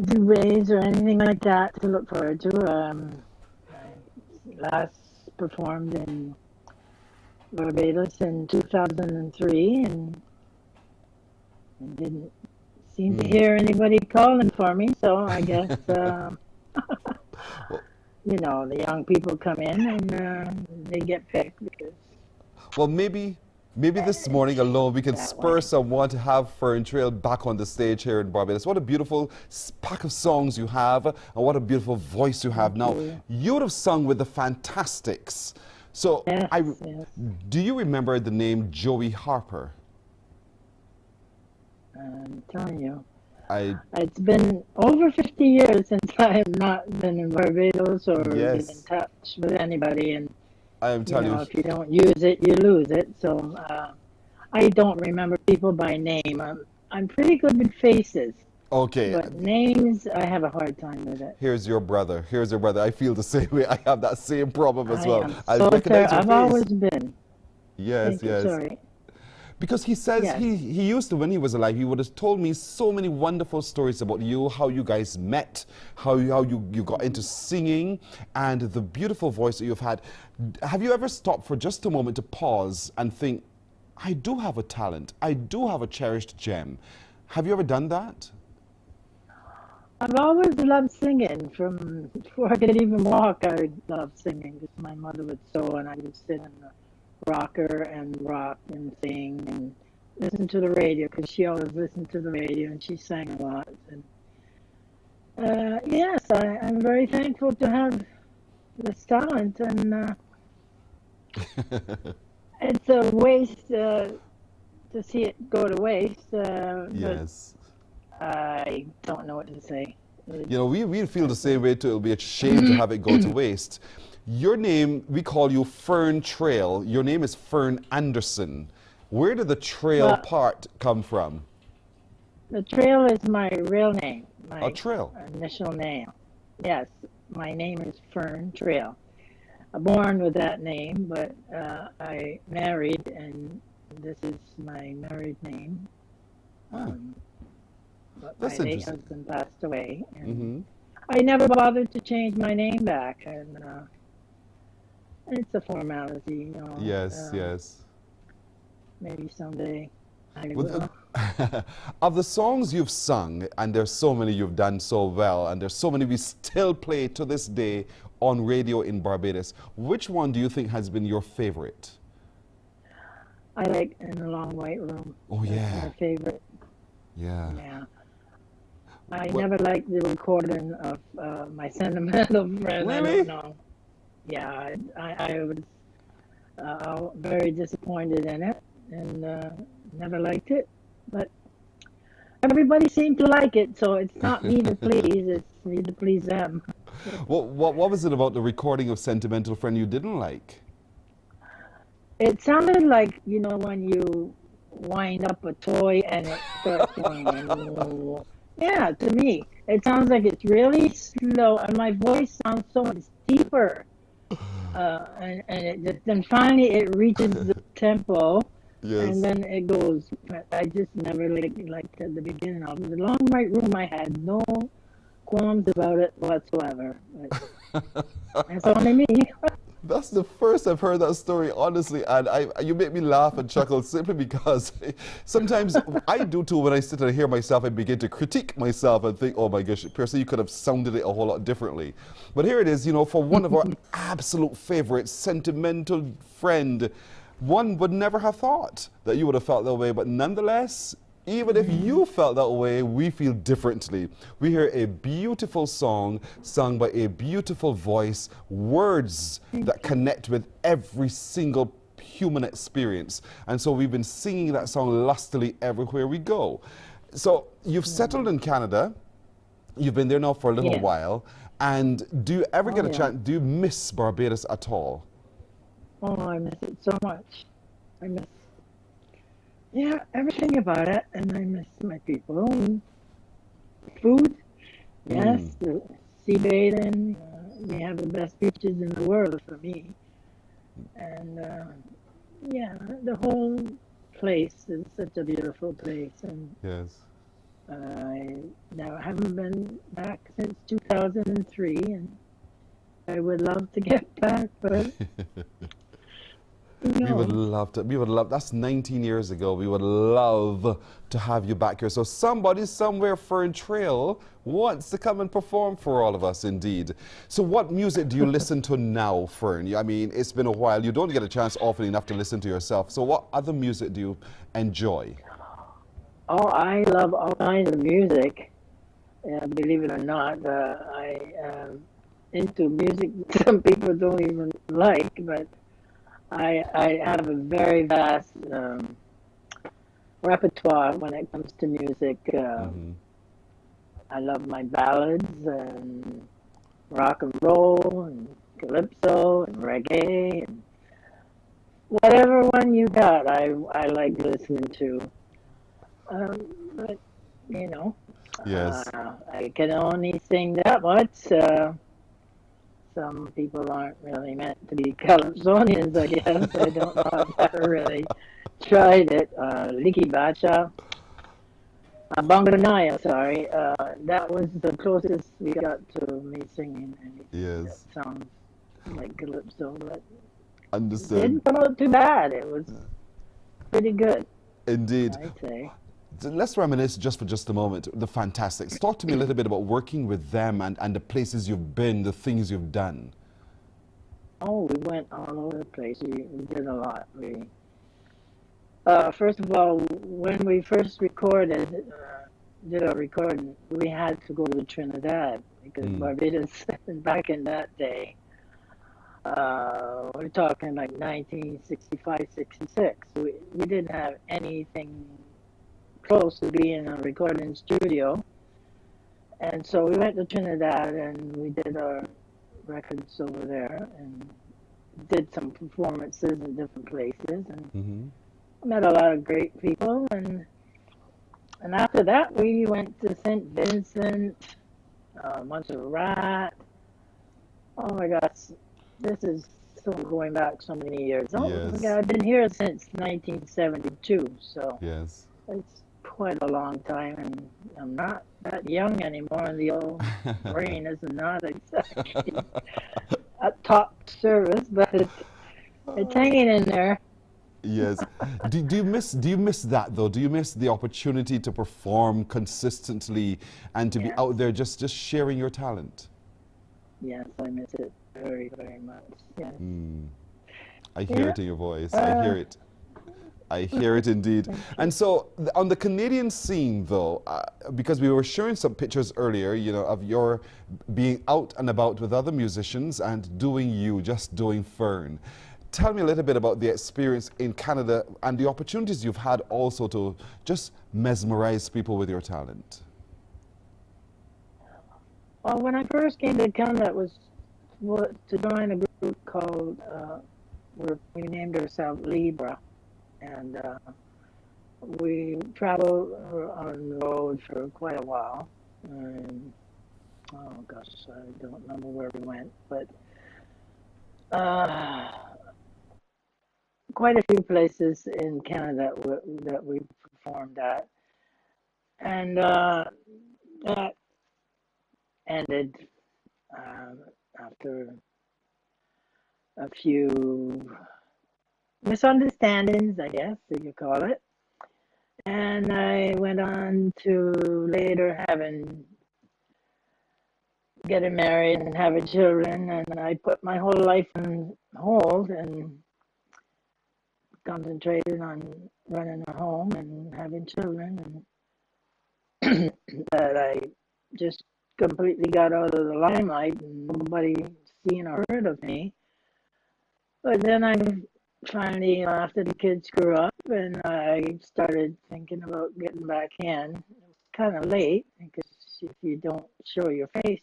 durays or anything like that to look forward to. I last performed in Barbados in 2003 and didn't seem to hear anybody calling for me, so I guess you know, the young people come in and they get picked because. Well, maybe this morning alone we can spur someone to have Fern Trail back on the stage here in Barbados. What a beautiful pack of songs you have, and what a beautiful voice you have. Now, you would have sung with the Fantastics. So, do you remember the name Joey Harper? I'm telling you. It's been over 50 years since I have not been in Barbados or been in touch with anybody. And I am telling you, if you don't use it, you lose it. So I don't remember people by name. I'm pretty good with faces. Okay. But names, I have a hard time with it. Here's your brother. Here's your brother. I feel the same way. I have that same problem as well. I I recognize your I've face. always been. Yes, Thank you, yes. sorry. Because he says Yes. he used to, when he was alive, he would have told me so many wonderful stories about you, how you guys met, how you got into singing, and the beautiful voice that you've had. Have you ever stopped for just a moment to pause and think, I do have a talent, I do have a cherished gem? Have you ever done that? I've always loved singing. From before I could even walk, I loved singing. Just my mother would sew, and I would sit in the rocker and rock and sing and listen to the radio, because she always listened to the radio and she sang a lot. And yes, I'm very thankful to have this talent, and it's a waste to see it go to waste. Yes. But I don't know what to say. You know, we feel the same way too. It'll be a shame to have it go to waste. Your name, we call you Fern Trail. Your name is Fern Anderson. Where did the trail part come from? The Trail is my real name. My Trail. initial name. Yes, my name is Fern Trail. I'm born with that name, but I married, and this is my married name. But That's my late interesting. husband passed away, and I never bothered to change my name back, and it's a formality, you know. Yes, yes. Maybe someday I Well, will. Of the songs you've sung, and there's so many you've done so well, and there's so many we still play to this day on radio in Barbados, which one do you think has been your favorite? I like In the Long White Room. Oh, That's yeah. my favorite. Yeah. Yeah. I never liked the recording of My Sentimental Friend. I Really? don't know. Yeah, I was very disappointed in it, and never liked it. But everybody seemed to like it, so it's not me to please, it's me to please them. What was it about the recording of Sentimental Friend you didn't like? It sounded like, you know, when you wind up a toy and it starts going, yeah, to me. It sounds like it's really slow, and my voice sounds so much deeper. And it just, then finally it reaches the tempo, Yes. and then it goes. I just never liked at the beginning of it. The Long White Room, I had no qualms about it whatsoever. But that's only me. That's the first I've heard that story, honestly, and you make me laugh and chuckle simply because sometimes I do too. When I sit and hear myself, I begin to critique myself and think, oh my gosh, Percy, you could have sounded it a whole lot differently. But here it is, you know, for one of our absolute favorites, Sentimental Friend, one would never have thought that you would have felt that way, but nonetheless, even if you felt that way, we feel differently. We hear a beautiful song sung by a beautiful voice, words that connect with every single human experience. And so we've been singing that song lustily everywhere we go. So you've settled in Canada. You've been there now for a little while. And do you ever get a chance, do you miss Barbados at all? Oh, I miss it so much. I miss everything about it, and I miss my people. And food, yes, the sea bathing. We have the best beaches in the world for me, and yeah, the whole place is such a beautiful place, and yes, I now haven't been back since 2003, and I would love to get back, but. We would love to. We would love. That's 19 years ago. We would love to have you back here. So somebody somewhere, Fern Trail, wants to come and perform for all of us, indeed. So what music do you listen to now, Fern? I mean, it's been a while. You don't get a chance often enough to listen to yourself. So what other music do you enjoy? Oh, I love all kinds of music. Believe it or not, I am into music some people don't even like, but I have a very vast repertoire when it comes to music. I love my ballads and rock and roll and calypso and reggae and whatever one you got, I like listening to. But you know, Yes. I can only sing that much. Some people aren't really meant to be Calypsonians, I guess. I don't know. I've never really tried it. Liki Bacha. Banganaya, sorry. That was the closest we got to me singing anything Yes. that sounds like Calypso, but it Understood. didn't come out too bad. It was pretty good, Indeed. I'd say. Let's reminisce just for just a moment. The Fantastics. Talk to me a little bit about working with them and the places you've been, the things you've done. Oh, we went all over the place. We did a lot. First of all, when we first recorded, did our recording, we had to go to Trinidad because Barbados, back in that day, we're talking like 1965, 66. We didn't have anything close to being in a recording studio. And so we went to Trinidad and we did our records over there and did some performances in different places and met a lot of great people. And after that, we went to St. Vincent, Montserrat. Oh my gosh, this is so going back so many years. Oh my God, I've been here since 1972, so yes, it's quite a long time, and I'm not that young anymore, and the old brain is not exactly at top service, but it's hanging in there. Yes. do you miss that though? Do you miss the opportunity to perform consistently and to be out there just sharing your talent? Yes, I miss it very, very much. Yes. I hear it in your voice. I hear it. I hear it indeed. And so on the Canadian scene though, because we were showing some pictures earlier, you know, of your being out and about with other musicians and just doing Fern. Tell me a little bit about the experience in Canada and the opportunities you've had also to just mesmerize people with your talent. Well, when I first came to Canada, it was to join a group called, we named ourselves Libra. And we traveled on the road for quite a while. Oh gosh, I don't remember where we went, but quite a few places in Canada that we performed at. And that ended after a few misunderstandings, I guess, if you call it. And I went on to later getting married and having children, and I put my whole life on hold and concentrated on running a home and having children, and that I just completely got out of the limelight and nobody seen or heard of me. But then I finally, after the kids grew up, and I started thinking about getting back in. It was kind of late, because if you don't show your face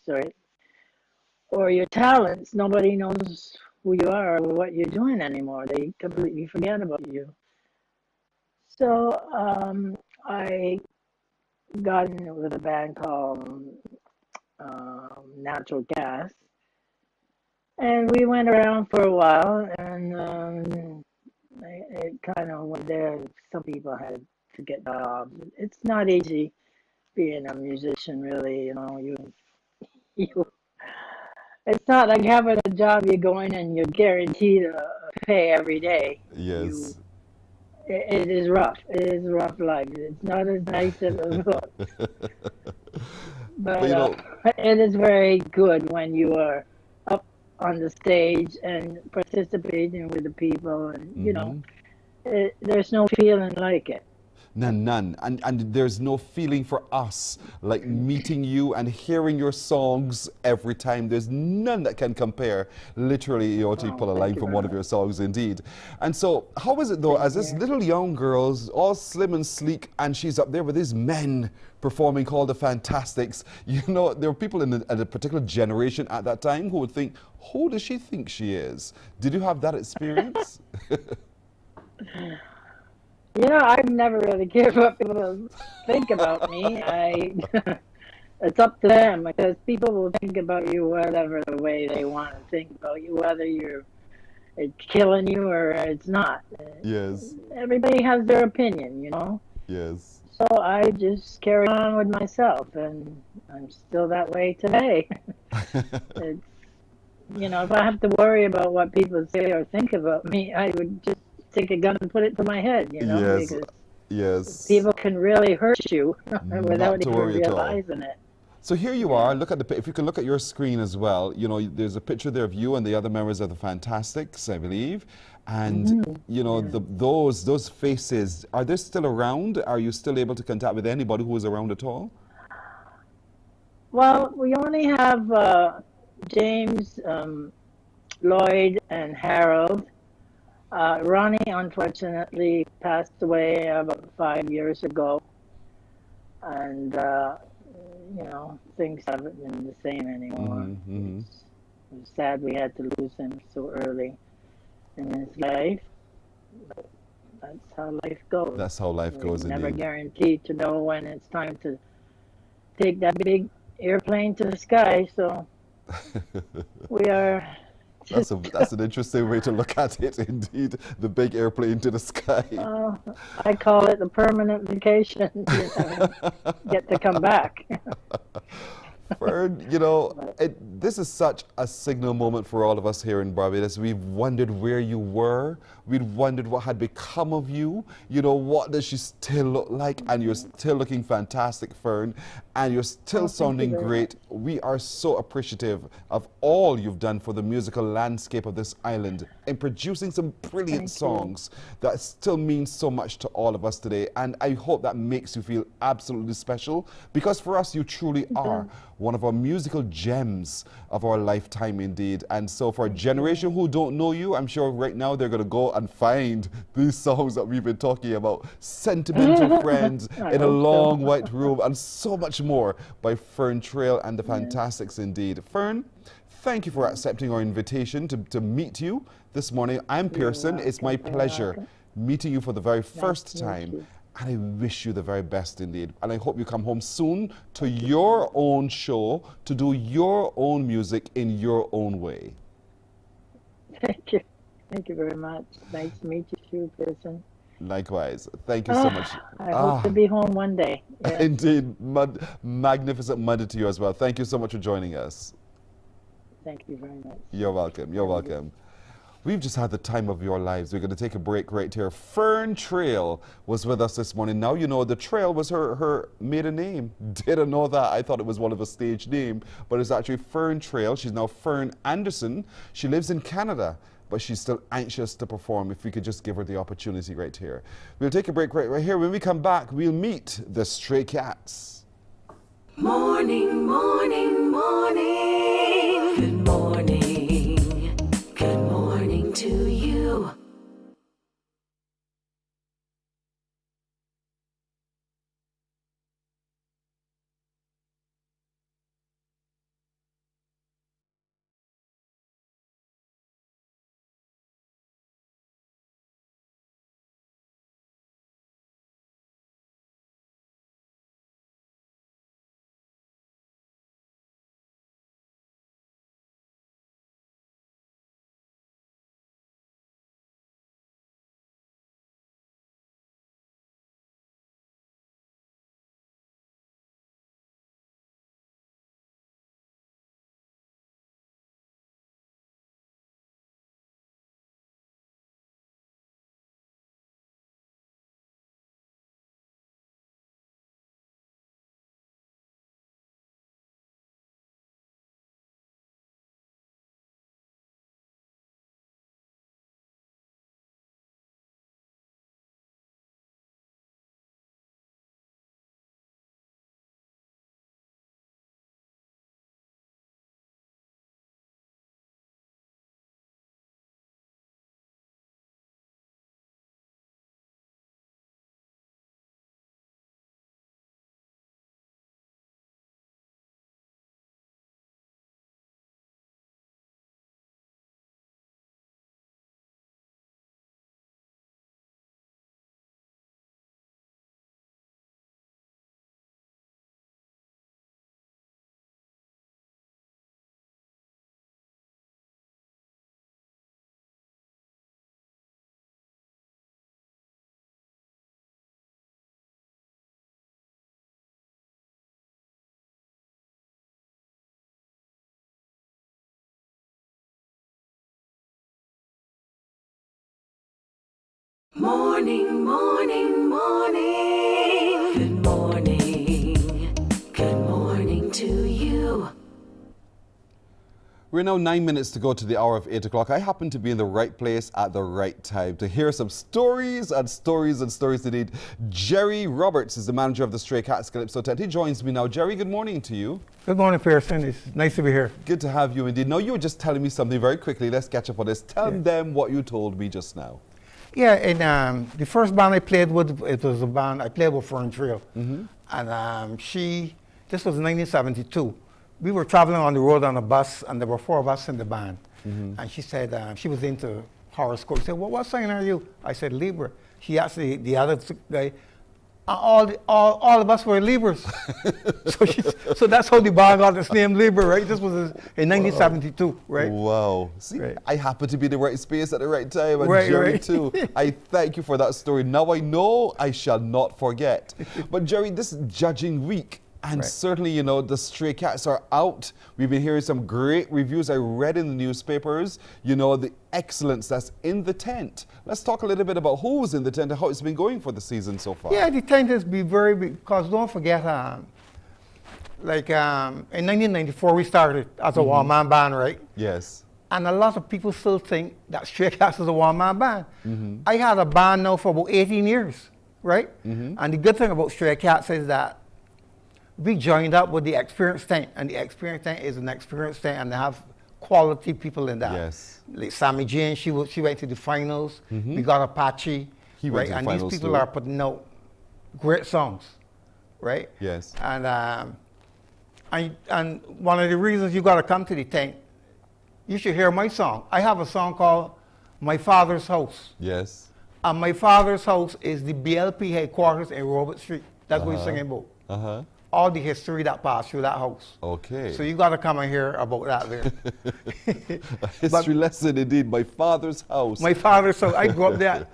or your talents, nobody knows who you are or what you're doing anymore. They completely forget about you. So I got in with a band called Natural Gas. And we went around for a while, and it kind of went there. Some people had to get jobs. It's not easy being a musician, really. You know, you. It's not like having a job. You go in and you're guaranteed a pay every day. Yes. It is rough. It is a rough life. It's not as nice as it looks. But you know, it is very good when you are up on the stage and participating with the people, and you know, there's no feeling like it. None. And there's no feeling for us like meeting you and hearing your songs every time. There's none that can compare. Literally, you know, to pull a line from one of your songs, indeed. And so, how is it though, as this little young girl, all slim and sleek, and she's up there with these men performing called the Fantastics? You know, there were people in a particular generation at that time who would think, who does she think she is? Did you have that experience? I've never really cared what people think about me. It's up to them because people will think about you whatever the way they want to think about you, whether it's killing you or it's not. Yes. Everybody has their opinion. Yes. So I just carry on with myself, and I'm still that way today. It's, if I have to worry about what people say or think about me, I would just take a gun and put it to my head, Yes. because Yes. people can really hurt you Not without to even worry at all. realizing it. So here you are. Look at if you can look at your screen as well. There's a picture there of you and the other members of the Fantastics, I believe. And those faces, are they still around? Are you still able to contact with anybody who is around at all? Well, we only have James, Lloyd, and Harold. Ronnie, unfortunately, passed away about 5 years ago. And, things haven't been the same anymore. It's sad we had to lose him so early in his life. But that's how life goes. That's how life goes, Never indeed. guaranteed to know when it's time to take that big airplane to the sky. So we are. That's an interesting way to look at it, indeed. The big airplane to the sky. I call it the permanent vacation. Get to come back. Fern, this is such a signal moment for all of us here in Barbados. We've wondered where you were. We'd wondered what had become of you. What does she still look like? And you're still looking fantastic, Fern. And you're still sounding great. We are so appreciative of all you've done for the musical landscape of this island in producing some brilliant songs that still mean so much to all of us today. And I hope that makes you feel absolutely special, because for us, you truly are one of our musical gems of our lifetime, indeed. And so for a generation who don't know you, I'm sure right now they're going to go and find these songs that we've been talking about. Sentimental Friends, In a Long White Room, and so much more by Fern Trail and the Fantastics, indeed. Fern, thank you for accepting our invitation to meet you this morning. I'm Pearson. It's my pleasure meeting you for the very first time. And I wish you the very best indeed. And I hope you come home soon to your own show, to do your own music in your own way. Thank you. Thank you very much. Nice to meet you, Pearson. Likewise. Thank you so much. I hope to be home one day. Yeah. Indeed. Magnificent Monday to you as well. Thank you so much for joining us. Thank you very much. You're welcome. You're welcome. We've just had the time of your lives. We're going to take a break right here. Fern Trail was with us this morning. Now you know the Trail was her maiden name. Didn't know that. I thought it was one of a stage name, but it's actually Fern Trail. She's now Fern Anderson. She lives in Canada, but she's still anxious to perform if we could just give her the opportunity right here. We'll take a break right here. When we come back, we'll meet the Stray Cats. Morning, morning, morning. Good morning. Good morning to you. morning, morning, morning. Good morning. Good morning to you. We're now 9 minutes to go to the hour of 8 o'clock. I happen to be in the right place at the right time to hear some stories and stories and stories indeed. Jerry Roberts is the manager of the Stray Cats Calypso tent. He joins me now. Jerry, good morning to you. Good morning, Pearson. It's nice to be here. Good to have you indeed. Now, you were just telling me something very quickly. Let's catch up on this. Tell them what you told me just now. Yeah, and the first band I played with, it was a band I played with Fern Trail. And this was 1972. We were traveling on the road on a bus, and there were 4 of us in the band. And she said she was into horoscope. She said, well, what sign are you? I said, Libra. She asked the other guy, all of us were Libras. so that's how the band got its name Libra, right? This was in 1972, right? Wow. See, I happen to be in the right space at the right time, and Jerry too. I thank you for that story. Now I know I shall not forget. But Jerry, this is judging week. And certainly, you know, the Stray Cats are out. We've been hearing some great reviews I read in the newspapers, you know, the excellence that's in the tent. Let's talk a little bit about who's in the tent and how it's been going for the season so far. Yeah, the tent has been very big, because don't forget, in 1994 we started as a one-man band, right? Yes. And a lot of people still think that Stray Cats is a one-man band. I had a band now for about 18 years, right? And the good thing about Stray Cats is that we joined up with the Experienced Tent, and the Experienced Tent is an experienced tent, and they have quality people in that. Yes. Like Sammy Jane, she went to the finals. We got Apache, right? And these people are putting out great songs, right? Yes. And one of the reasons you got to come to the tent, you should hear my song. I have a song called My Father's House. Yes. And My Father's House is the BLP headquarters in Robert Street. That's what we're singing about. All the history that passed through that house. Okay. So you got to come and hear about that there. A history lesson indeed. My father's house. My father's house. I grew up there.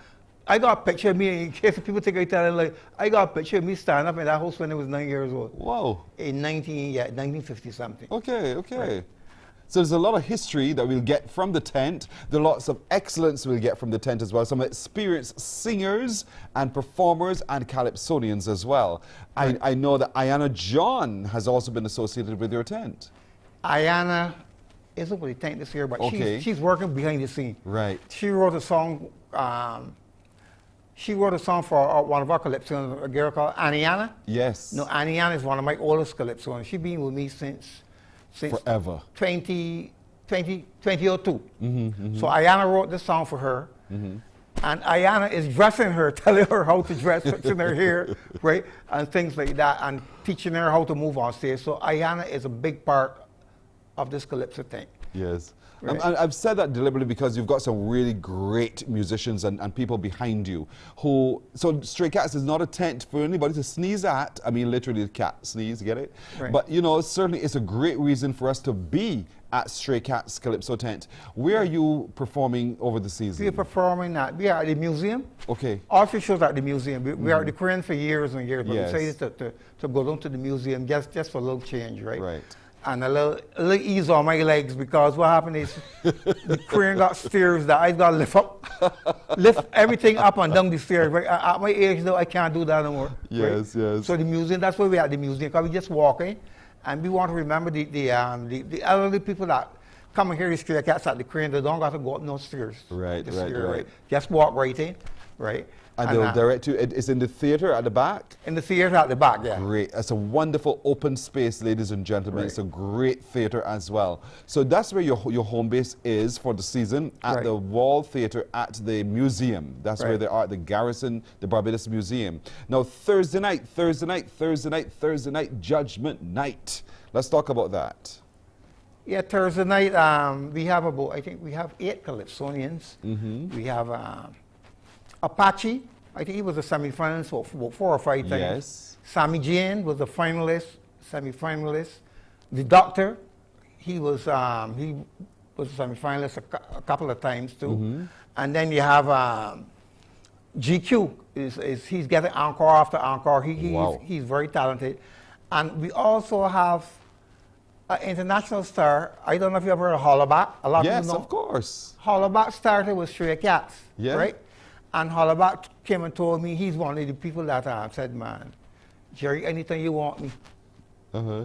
I got a picture of me, in case people think I tell them, like, I got a picture of me standing up in that house when I was 9 years old. Wow. In 1950 something. Okay. Right. So there's a lot of history that we'll get from the tent. There are lots of excellence we'll get from the tent as well. Some experienced singers and performers and calypsonians as well. I know that Ayana John has also been associated with your tent. Ayana isn't with the tent this year, but she's working behind the scene. Right. She wrote a song. She wrote a song for one of our calypsonians, a girl called Aniana. Yes. No, Aniana is one of my oldest calypsonians. She's been with me since forever. 2002. So Ayana wrote this song for her. And Ayana is dressing her, telling her how to dress, fixing her hair, right? And things like that, and teaching her how to move on stage. So Ayana is a big part of this calypso thing. Yes. Right. I've said that deliberately because you've got some really great musicians and people behind you who, so Stray Cats is not a tent for anybody to sneeze at. I mean, literally the cat sneeze, get it? Right. But, you know, certainly it's a great reason for us to be at Stray Cats Calypso tent. Where are you performing over the season? We're performing we are at the museum. Okay. All 3 shows at the museum. We are at the Korean for years and years, but Yes. we decided to go down to the museum just for a little change, right? Right. And a little ease on my legs, because what happened is the crane got stairs that I got to lift everything up and down the stairs. Right? At my age, though, I can't do that no more. Yes, right? yes. So the museum, that's why we're at the museum, because we just walking, and we want to remember the elderly people that come and hear the Stray Cats at the crane. They don't got to go up no stairs. Right. Just walk right in, right? And they'll direct you. It's in the theater at the back? In the theater at the back, yeah. Great. It's a wonderful open space, ladies and gentlemen. Right. It's a great theater as well. So that's where your home base is for the season, at the Wall Theater at the museum. That's where they are at the Garrison, the Barbados Museum. Now, Thursday night, Judgment Night. Let's talk about that. Yeah, Thursday night, we have I think we have 8 calypsonians. We have Apache, I think he was a semi-finalist for 4 or 5 times. Yes. Sammy Jane was a finalist, semi-finalist. The Doctor, he was a semi-finalist a couple of times too. And then you have GQ, he's getting encore after encore. He's very talented. And we also have an international star. I don't know if you ever heard of Hollaback. A lot of people know. Yes, of course. Hollaback started with Stray Cats, right? And Hollaback came and told me he's one of the people that said, man, Jerry, anything you want me,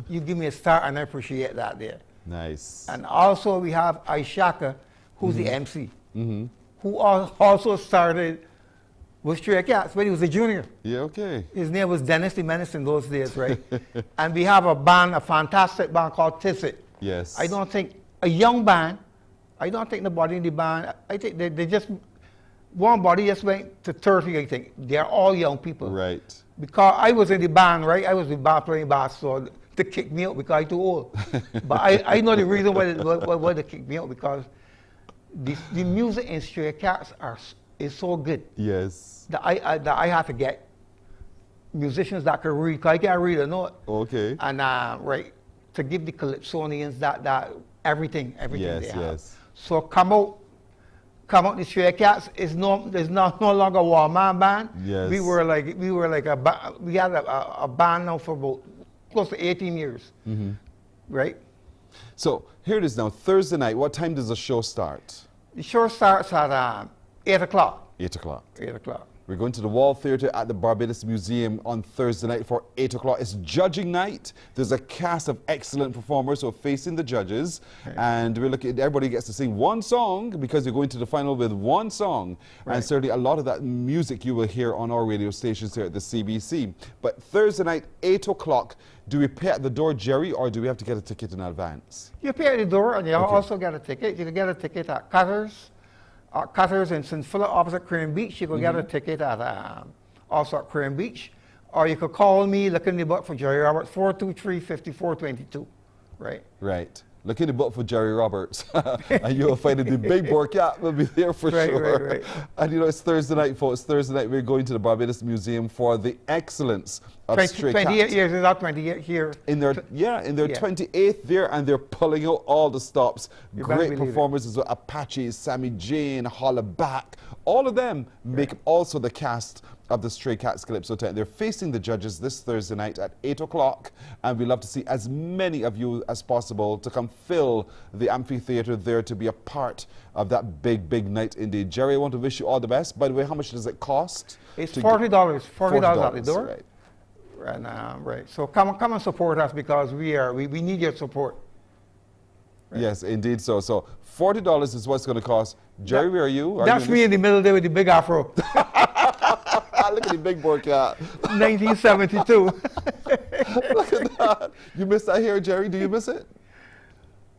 you give me a start, and I appreciate that there. Nice. And also we have Aishaka, who's the MC, who also started with Stray Cats when he was a junior. Yeah, okay. His name was Dennis the Menace in those days, right? And we have a band, a fantastic band called Tisset. Yes. I don't think, a young band, I don't think nobody in the band, I think they just, one body just went to 30, I think. They're all young people. Right. Because I was in the band, right? I was in the band playing bass, so they kicked me out because I'm too old. But I know the reason why they kicked me out, because the music in Stray Cats is so good. Yes. That I have to get musicians that can read, because I can't read a note. Okay. And right, to give the Calypsonians that everything yes, they have. Yes. So come out the Stray Cats is no longer a one-man band. Yes. We had a band now for about close to 18 years. Right? So here it is now, Thursday night. What time does the show start? The show starts at 8 o'clock. 8 o'clock. 8 o'clock. We're going to the Wall Theatre at the Barbados Museum on Thursday night for 8 o'clock. It's judging night. There's a cast of excellent performers who are facing the judges. Okay. And we're looking, everybody gets to sing one song, because you're going to the final with one song. Right. And certainly a lot of that music you will hear on our radio stations here at the CBC. But Thursday night, 8 o'clock, do we pay at the door, Jerry, or do we have to get a ticket in advance? You pay at the door, and you also get a ticket. You can get a ticket at Cutters in St. Philip opposite Crane Beach. You can get a ticket at also at Crane Beach. Or you could call me, look in the book for Jerry Roberts, 423-5422. Right? Right. Look in the book for Jerry Roberts. And you'll find the big Borcat will be there for sure. Right. And you know, it's Thursday night, folks. Thursday night, we're going to the Barbados Museum for the excellence of Stray Cats. 28 years, is that 28 here? In their 28th there, and they're pulling out all the stops. Great performers as well. Apache, Sammy Jane, Hollaback. All of them make also the cast of the Stray Cats Calypso tent. They're facing the judges this Thursday night at 8 o'clock, and we'd love to see as many of you as possible to come fill the amphitheater there to be a part of that big, big night indeed. Jerry, I want to wish you all the best. By the way, how much does it cost? It's $40 at the door. Right. And, right. So come and support us, because we need your support. Right. Yes, indeed so. So $40 is what's going to cost. Jerry, where are you? That's me in the middle there with the big afro. Look at the big board cat. 1972. Look at that. You miss that hair, Jerry? Do you miss it?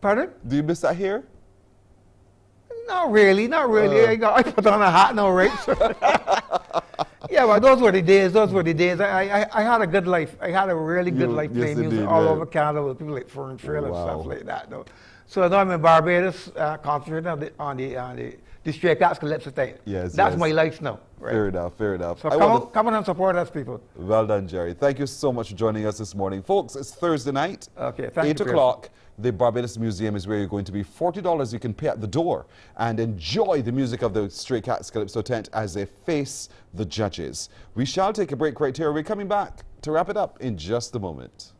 Pardon? Do you miss that hair? Not really. I put on a hat now, right? Yeah, but those were the days. I had a good life. I had a really good life playing music all over Canada with people like Fern Trail and stuff like that. Though. So now I'm in Barbados, concentrating on the Stray Cats Calypso thing. Yes, That's my life now. Right? Fair enough. So come on and support us, people. Well done, Jerry. Thank you so much for joining us this morning. Folks, it's Thursday night. Okay, thank you. 8 o'clock. The Barbados Museum is where you're going to be. $40 you can pay at the door and enjoy the music of the Stray Cats Calypso tent as they face the judges. We shall take a break right here. We're coming back to wrap it up in just a moment.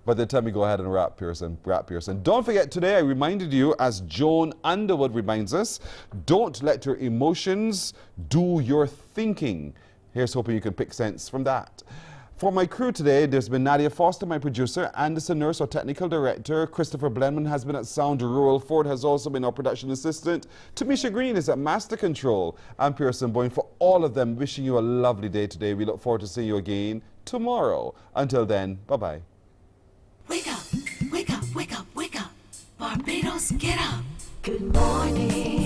By the time we go ahead and wrap, Pearson. Don't forget, today I reminded you, as Joan Underwood reminds us, don't let your emotions do your thinking. Here's hoping you can pick sense from that. For my crew today, there's been Nadia Foster, my producer, Anderson Nurse, our technical director, Christopher Blenman has been at sound, Rural Ford has also been our production assistant, Tamisha Green is at master control, and Pearson Boyne. For all of them, wishing you a lovely day today. We look forward to seeing you again tomorrow. Until then, bye-bye. Wake up, wake up, wake up, wake up. Barbados, get up. Good morning.